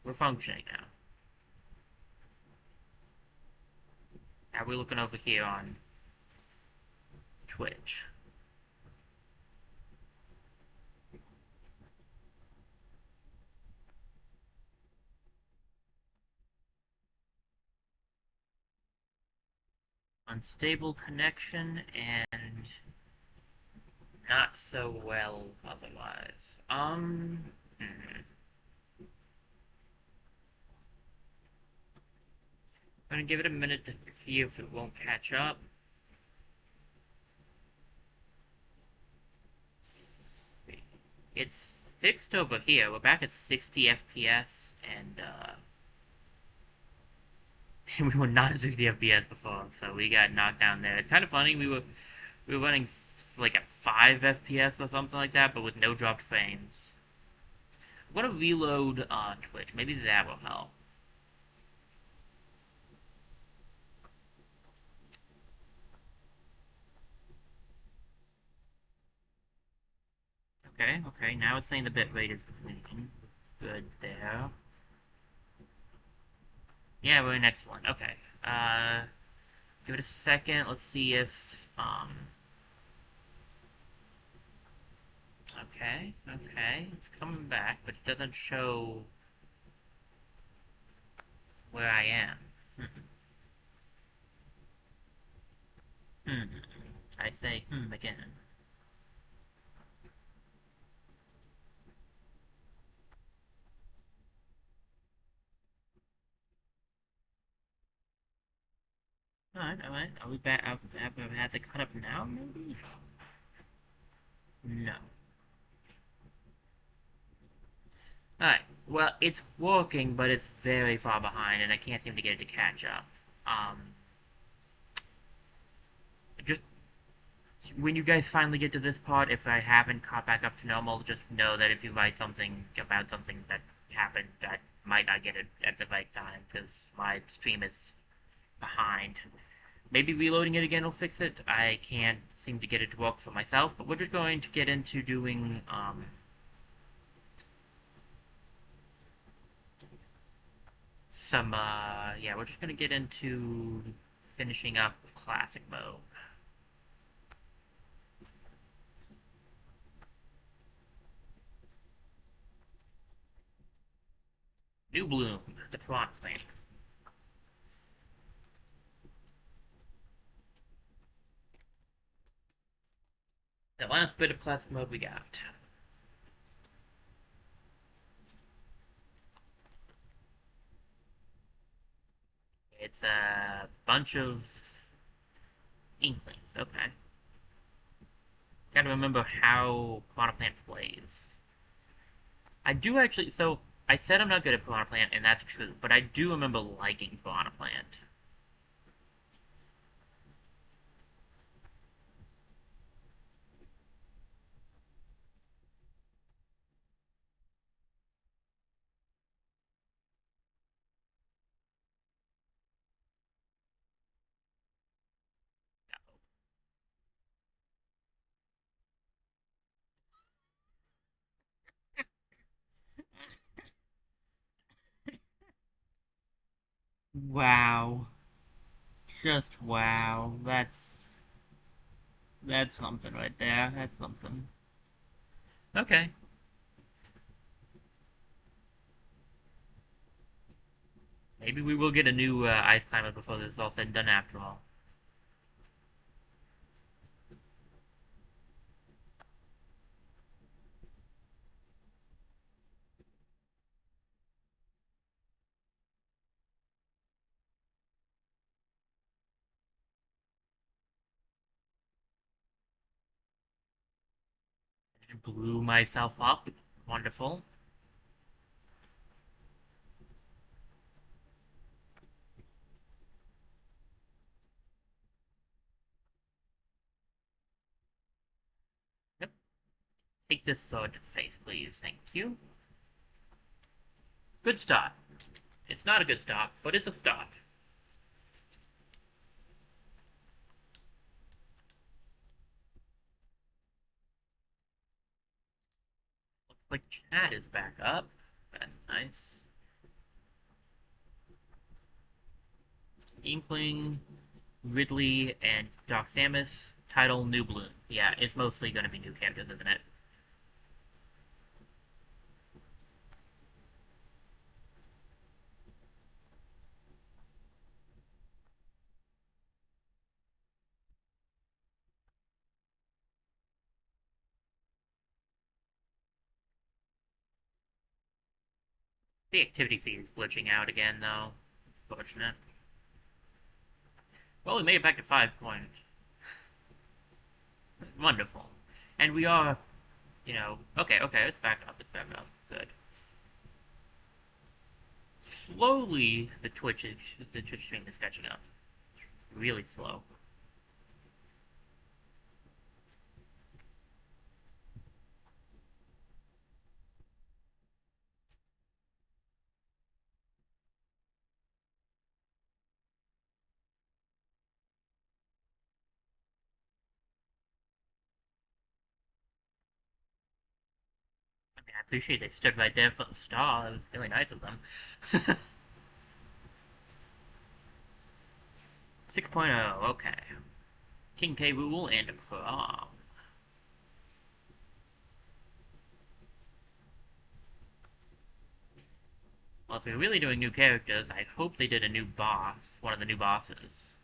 We're functioning now. Now we're looking over here on Twitch. Unstable connection and not so well otherwise. I'm gonna give it a minute to see if it won't catch up. It's fixed over here. We're back at 60 FPS, and we were not at 60 FPS before, so we got knocked down there. It's kind of funny. We were running like at 5 FPS or something like that, but with no dropped frames. I'm gonna reload on Twitch. Maybe that will help. Okay, okay. Now it's saying the bitrate is clean. Good there. Yeah, we're in excellent. Okay. Give it a second. Let's see if Okay, okay. It's coming back, but it doesn't show where I am. Hmm. I say again. Alright, alright. Are we back? Have we had to cut up now, maybe? No. Alright, well, it's working, but it's very far behind, and I can't seem to get it to catch up. Just when you guys finally get to this part, if I haven't caught back up to normal, just know that if you write something about something that happened, I might not get it at the right time, because my stream is behind. Maybe reloading it again will fix it. I can't seem to get it to work for myself, but we're just going to get into doing, yeah, we're just gonna get into finishing up classic mode. New Bloom, the plot thing. The last bit of classic mode we got. It's a bunch of inklings, okay. Gotta remember how Piranha Plant plays. I do actually, so I said I'm not good at Piranha Plant, and that's true, but I do remember liking Piranha Plant. Wow. Just wow. That's something right there. That's something. Okay. Maybe we will get a new ice climber before this is all said and done after all. Blew myself up. Wonderful. Yep. Take this sword to the face, please. Thank you. Good start. It's not a good start, but it's a start. Looks like Chad is back up. That's nice. Inkling, Ridley, and Doc Samus. Title, New Bloom. Yeah, it's mostly going to be new characters, isn't it? The activity feed is glitching out again, though. Fortunate. Well, we made it back to 5 points. Wonderful. And we are, okay, it's back up. Good. Slowly, the Twitch stream is catching up. Really slow. I mean, I appreciate they stood right there for the star. It was really nice of them. 6.0, okay. King K. Rool and a prom. Well, if we're really doing new characters, I hope they did a new boss. One of the new bosses.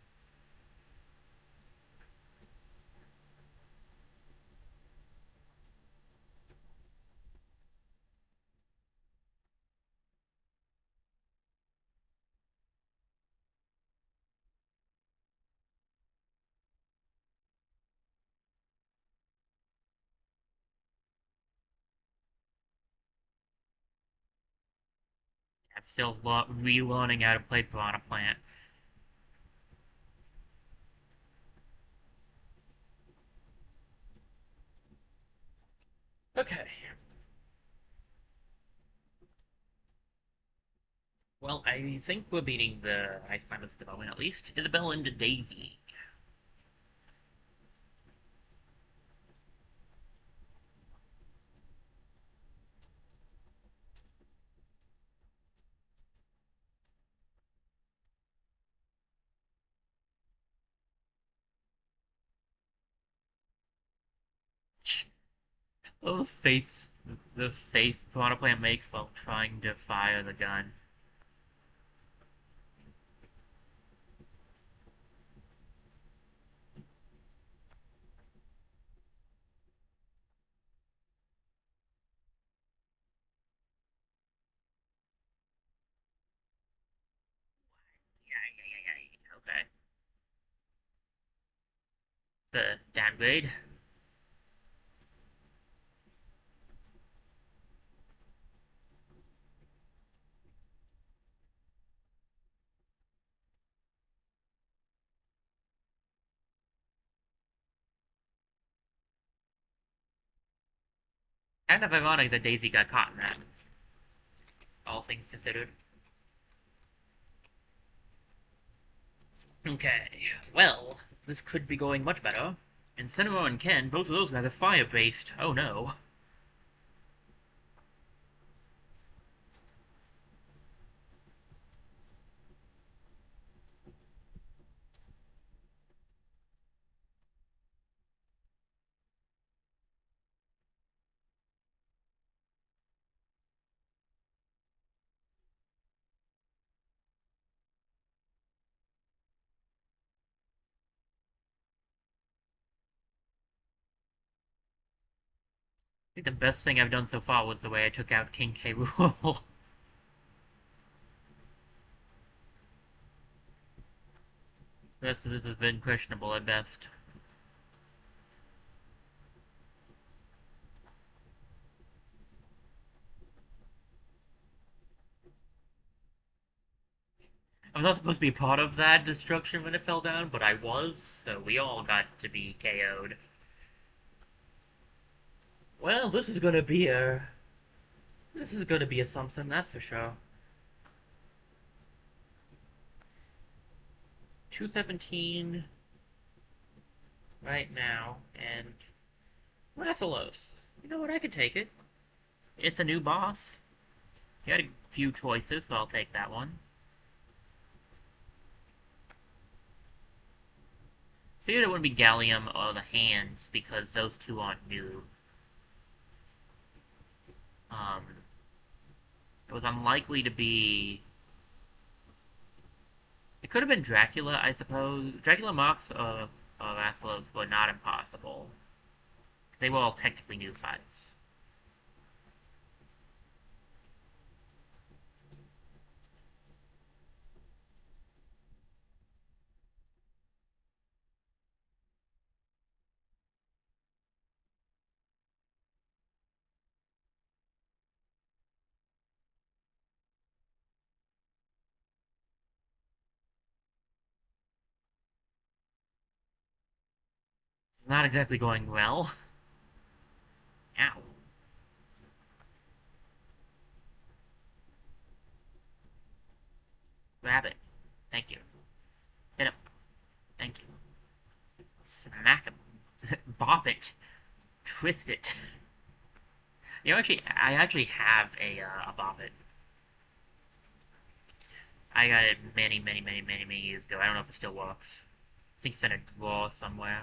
I'm still relearning how to play Piranha Plant. Okay. Well, I think we're beating the Ice Climbers at the moment, at least. Isabelle and Daisy. Oh, the face Piranha Plant makes while trying to fire the gun. Yeah. Okay. The downgrade. Kind of ironic that Daisy got caught in that, all things considered. Okay, well, this could be going much better. And Cinema and Ken, both of those guys are fire-based. Oh no. I think the best thing I've done so far was the way I took out King K. Rool. The rest of this has been questionable at best. I was not supposed to be part of that destruction when it fell down, but I was, so we all got to be KO'd. Well, this is gonna be a something, that's for sure. 217 right now, and Rathalos. You know what? I could take it. It's a new boss. You had a few choices, so I'll take that one. Figured it wouldn't be Gallium or the Hands because those two aren't new. Um, it was unlikely to be. It could have been Dracula, I suppose. Dracula Mox or Rathalos were not impossible. They were all technically new fights. It's not exactly going well. Ow. Grab it. Thank you. Hit him. Thank you. Smack him. Bop it. Twist it. You know, I actually have a bop it. I got it many years ago. I don't know if it still works. I think it's in a drawer somewhere.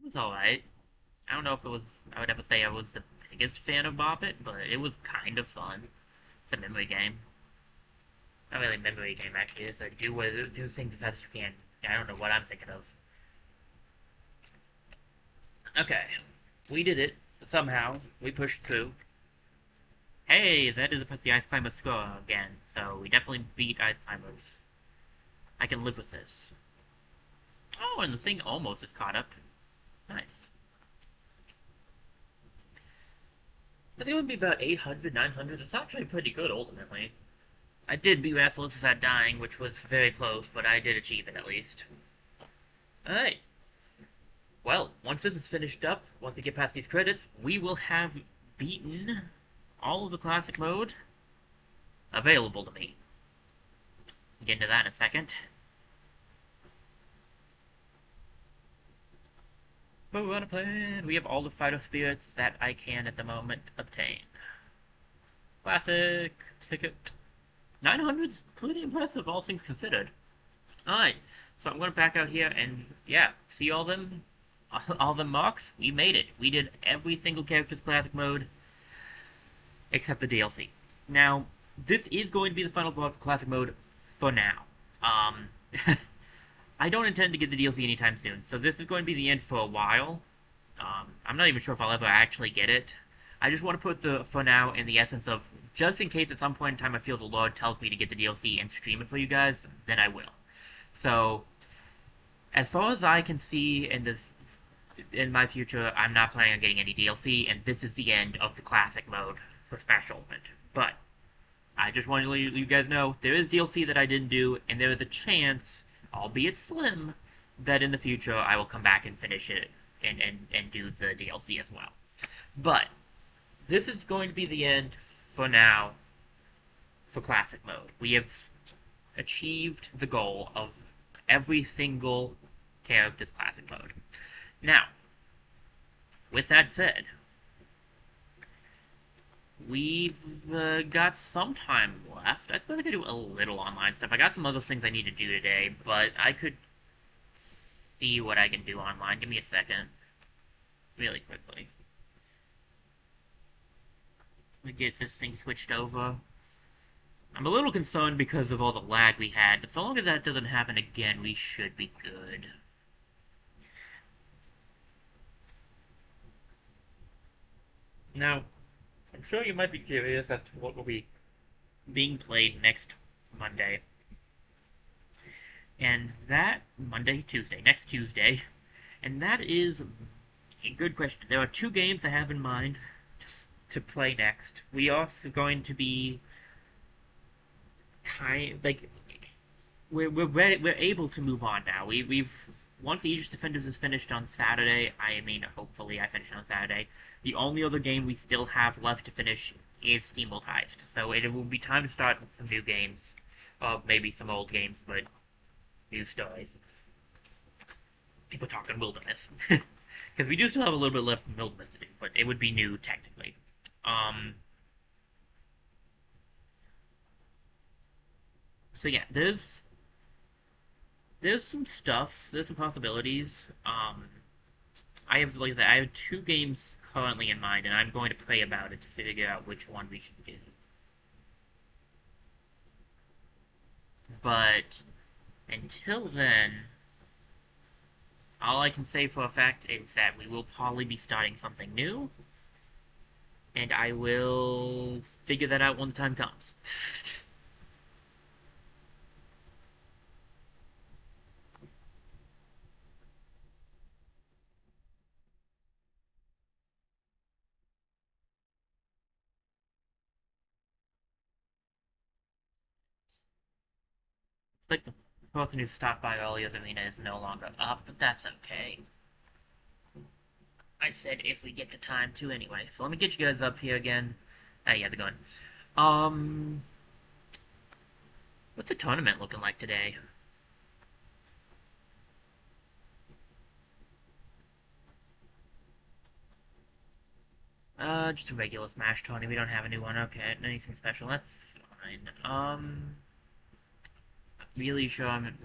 It was alright. I don't know if it was. I would ever say I was the biggest fan of Bop It, but it was kind of fun. It's a memory game. Not really a memory game, actually. It's a do things as fast as you can. I don't know what I'm thinking of. Okay. We did it. Somehow. We pushed through. Hey, that is the Ice Climber score again. So we definitely beat Ice Climbers. I can live with this. Oh, and the thing almost is caught up. Nice. I think it would be about 800, 900. It's actually pretty good, ultimately. I did beat Rathalos without dying, which was very close, but I did achieve it, at least. Alright. Well, once this is finished up, once we get past these credits, we will have beaten all of the classic mode available to me. Get into that in a second. But we're on a plan. We have all the fighter spirits that I can at the moment obtain. Classic ticket. 900's pretty impressive, all things considered. Alright, so I'm going to back out here and, yeah, see all the marks? We made it. We did every single character's classic mode, except the DLC. Now, this is going to be the final boss of classic mode for now. I don't intend to get the DLC anytime soon, so this is going to be the end for a while. I'm not even sure if I'll ever actually get it. I just want to put the for now in the essence of, just in case at some point in time I feel the Lord tells me to get the DLC and stream it for you guys, then I will. So, as far as I can see in my future, I'm not planning on getting any DLC, and this is the end of the classic mode for Smash Ultimate. But, I just wanted to let you guys know, there is DLC that I didn't do, and there is a chance, albeit slim, that in the future I will come back and finish it and do the DLC as well. But, this is going to be the end, for now, for Classic Mode. We have achieved the goal of every single character's Classic Mode. Now, with that said, we've got some time left. I suppose I could do a little online stuff. I got some other things I need to do today, but I could see what I can do online. Give me a second. Really quickly. Let me get this thing switched over. I'm a little concerned because of all the lag we had, but so long as that doesn't happen again, we should be good. Now, I'm sure you might be curious as to what will be being played next Monday. And that Monday, Tuesday, next Tuesday, and that is a good question. There are two games I have in mind to play next. We are going to be kind like we're ready, we're able to move on now. We've once the Aegis Defenders is finished on Saturday. I mean, hopefully I finish it on Saturday. The only other game we still have left to finish is Steamworld Heist. So it will be time to start with some new games, maybe some old games, but new stories. If we're talking Wilderness, because we do still have a little bit left in Wilderness to do, but it would be new technically. Um. So yeah, there's some stuff. There's some possibilities. I have like I said, I have two games currently in mind, and I'm going to pray about it to figure out which one we should do. But until then, all I can say for a fact is that we will probably be starting something new, and I will figure that out when the time comes. It's like the person who stopped by earlier arena is no longer up, but that's okay. I said if we get the time to anyway. So let me get you guys up here again. Oh yeah, they're going. Um, what's the tournament looking like today? Just a regular Smash tournament. We don't have a new one. Okay, anything special. That's fine. Really sure I'm.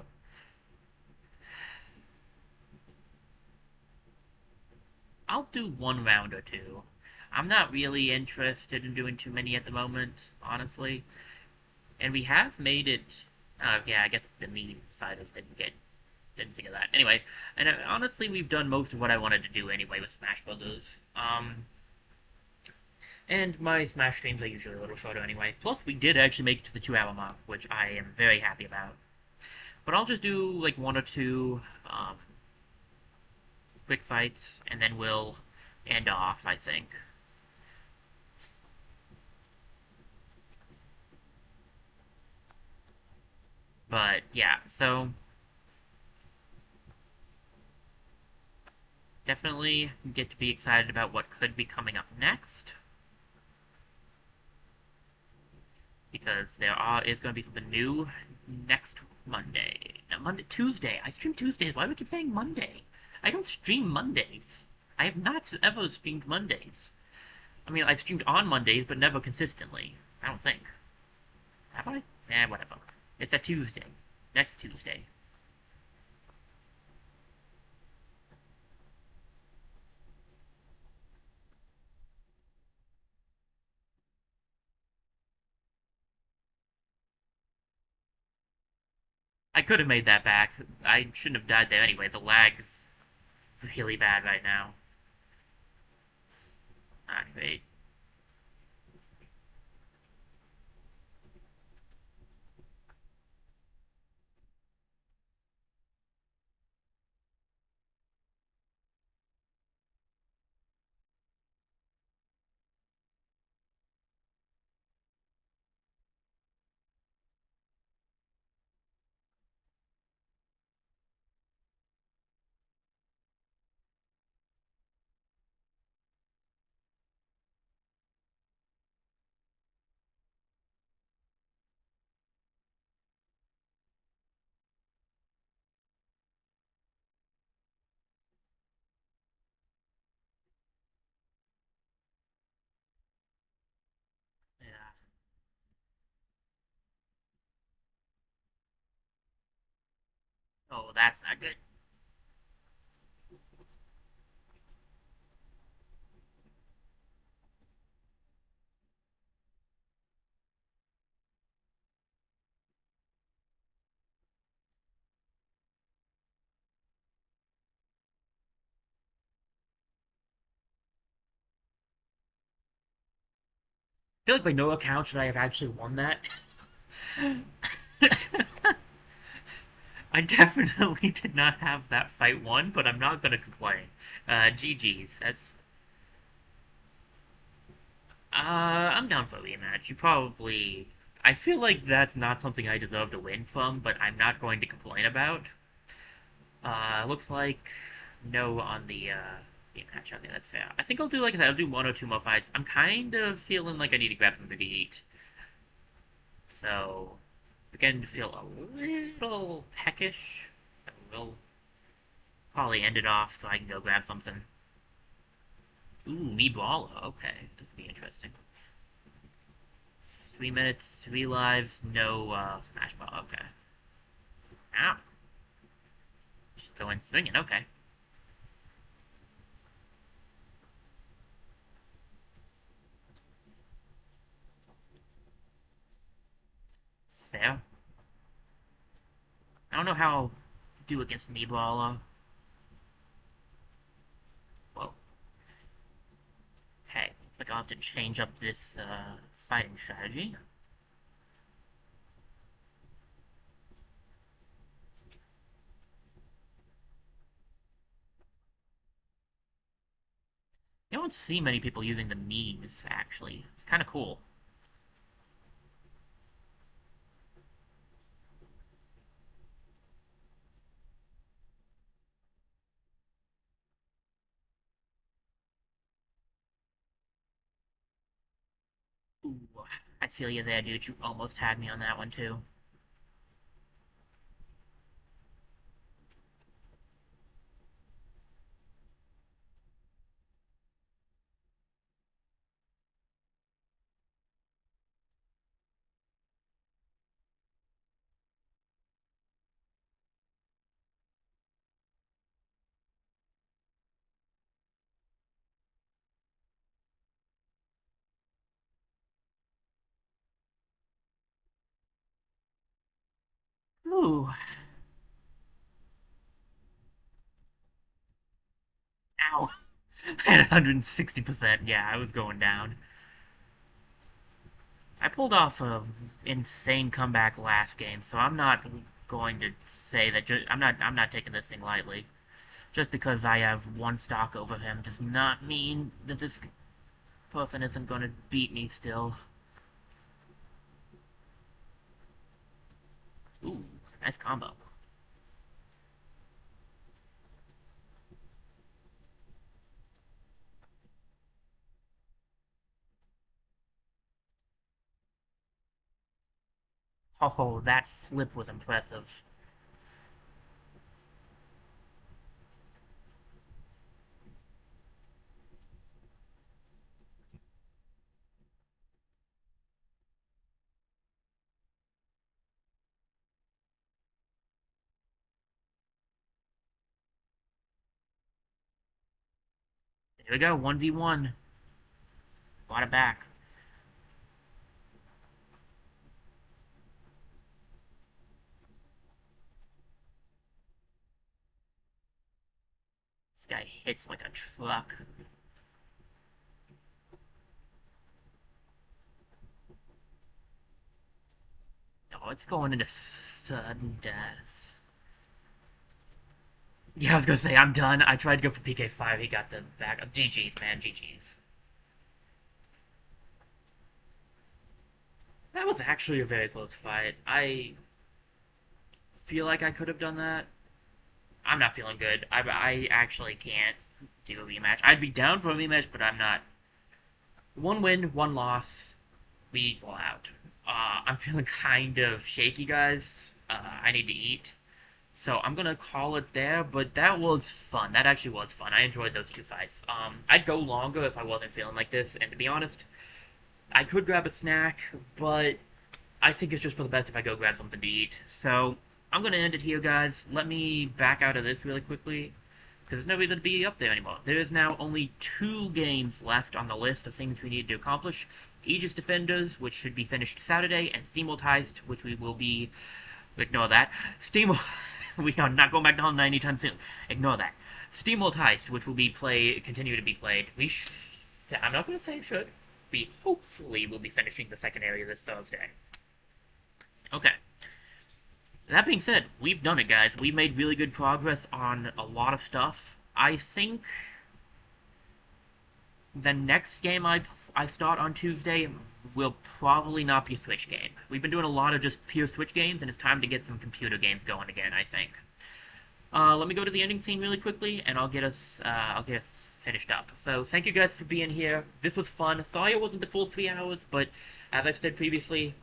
I'll do one round or two. I'm not really interested in doing too many at the moment, honestly. And we have made it. Yeah, I guess the me siders didn't think of that. Anyway, and honestly, we've done most of what I wanted to do anyway with Smash Brothers. And my Smash streams are usually a little shorter anyway. Plus, we did actually make it to the 2 hour mark, which I am very happy about. But I'll just do like one or two quick fights, and then we'll end off, I think. But yeah, so definitely get to be excited about what could be coming up next. Because is going to be something new next Monday. No, Tuesday. I stream Tuesdays. Why do we keep saying Monday? I don't stream Mondays. I have not ever streamed Mondays. I mean, I've streamed on Mondays, but never consistently. I don't think. Have I? Eh, whatever. It's a Tuesday. Next Tuesday. I could have made that back. I shouldn't have died there anyway. The lag's really bad right now. Anyway, yeah. Oh, that's not good. I feel like by no account should I have actually won that. I definitely did not have that fight won, but I'm not gonna complain. GG's. I'm down for a rematch. You probably. I feel like that's not something I deserve to win from, but I'm not going to complain about. Looks like no on the rematch. Okay, that's fair. I think I'll do like that. I'll do one or two more fights. I'm kind of feeling like I need to grab something to eat. So, beginning to feel a little peckish. So we'll probably end it off so I can go grab something. Ooh, me brawler. Okay, this will be interesting. 3 minutes, 3 lives, no smash ball. Okay. Ow. Just go in swinging. Okay. It's fair. I don't know how I'll do against me brawler. Well, hey, looks like I'll have to change up this fighting strategy. You don't see many people using the memes, actually. It's kind of cool. Ooh, I feel you there, dude. You almost had me on that one, too. Ooh, ow. At 160%, yeah, I was going down. I pulled off a insane comeback last game, so I'm not going to say that. I'm not taking this thing lightly. Just because I have one stock over him does not mean that this person isn't going to beat me still. Ooh, nice combo. Oh, that flip was impressive. There we go, 1v1. Got it back. This guy hits like a truck. Oh, it's going into sudden death. Yeah, I was gonna say, I'm done. I tried to go for PK5, he got the back. GG's, man, GG's. That was actually a very close fight. I feel like I could have done that. I'm not feeling good. I actually can't do a rematch. I'd be down for a rematch, but I'm not. One win, one loss. We equal out. I'm feeling kind of shaky, guys. I need to eat. So I'm gonna call it there, but that was fun. That actually was fun. I enjoyed those two fights. I'd go longer if I wasn't feeling like this, and to be honest, I could grab a snack, but I think it's just for the best if I go grab something to eat. So I'm gonna end it here, guys. Let me back out of this really quickly, because there's no reason to be up there anymore. There is now only 2 games left on the list of things we need to accomplish. Aegis Defenders, which should be finished Saturday, and Steamworld Heist, which we will be... Ignore that. Steamworld... we are not going back to Holland anytime soon. Ignore that. Steamworld Heist, which will be continue to be played. I'm not going to say should. We hopefully will be finishing the second area this Thursday. Okay. That being said, we've done it, guys. We've made really good progress on a lot of stuff. I think the next game I start on Tuesday will probably not be a Switch game. We've been doing a lot of just pure Switch games, and it's time to get some computer games going again, I think. Let me go to the ending scene really quickly, and I'll get us finished up. So thank you guys for being here. This was fun. Sorry it wasn't the full 3 hours, but as I've said previously,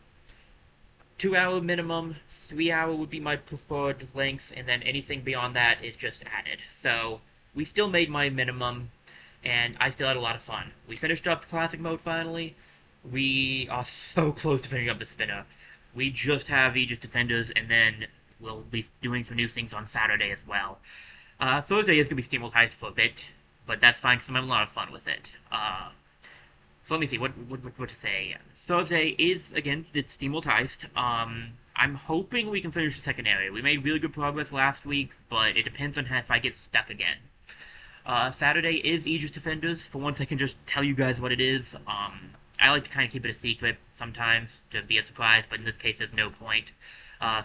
2 hour minimum, 3 hour would be my preferred length, and then anything beyond that is just added. So we still made my minimum, and I still had a lot of fun. We finished up classic mode finally. We are so close to finishing up the spinner. We just have Aegis Defenders, and then we'll be doing some new things on Saturday as well. Thursday is going to be Steamworld Heist for a bit, but that's fine because I'm having a lot of fun with it. So let me see, what to say. Thursday is, again, it's Steamworld Heist. I'm hoping we can finish the second area. We made really good progress last week, but it depends on if I get stuck again. Saturday is Aegis Defenders. For once, I can just tell you guys what it is. I like to kind of keep it a secret sometimes to be a surprise, but in this case, there's no point.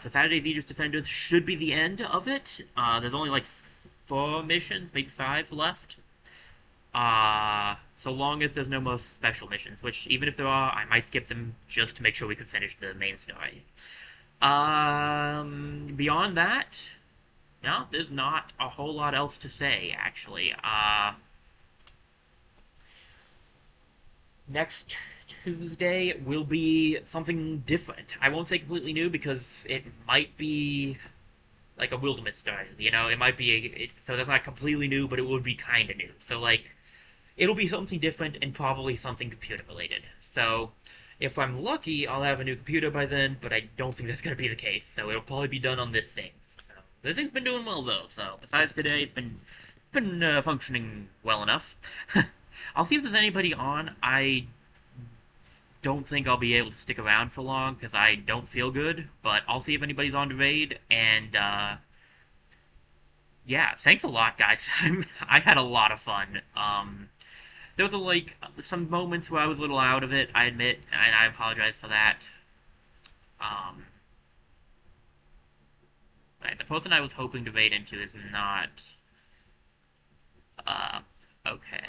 So Saturday's Aegis Defenders should be the end of it. There's only like 4 missions, maybe 5 left. So long as there's no more special missions, which even if there are, I might skip them just to make sure we can finish the main story. Beyond that, no, there's not a whole lot else to say, actually. Next Tuesday will be something different. I won't say completely new because it might be like a wilderness story. You know, it might be so that's not completely new, but it would be kind of new. So like, it'll be something different and probably something computer related. So if I'm lucky, I'll have a new computer by then, but I don't think that's gonna be the case. So it'll probably be done on this thing. So, this thing's been doing well though. So besides today, it's been functioning well enough. I'll see if there's anybody on. I don't think I'll be able to stick around for long because I don't feel good, but I'll see if anybody's on the raid, and yeah, thanks a lot, guys. I had a lot of fun. There was like some moments where I was a little out of it, I admit, and I apologize for that. Um, right, the person I was hoping to raid into is not. Uh, okay.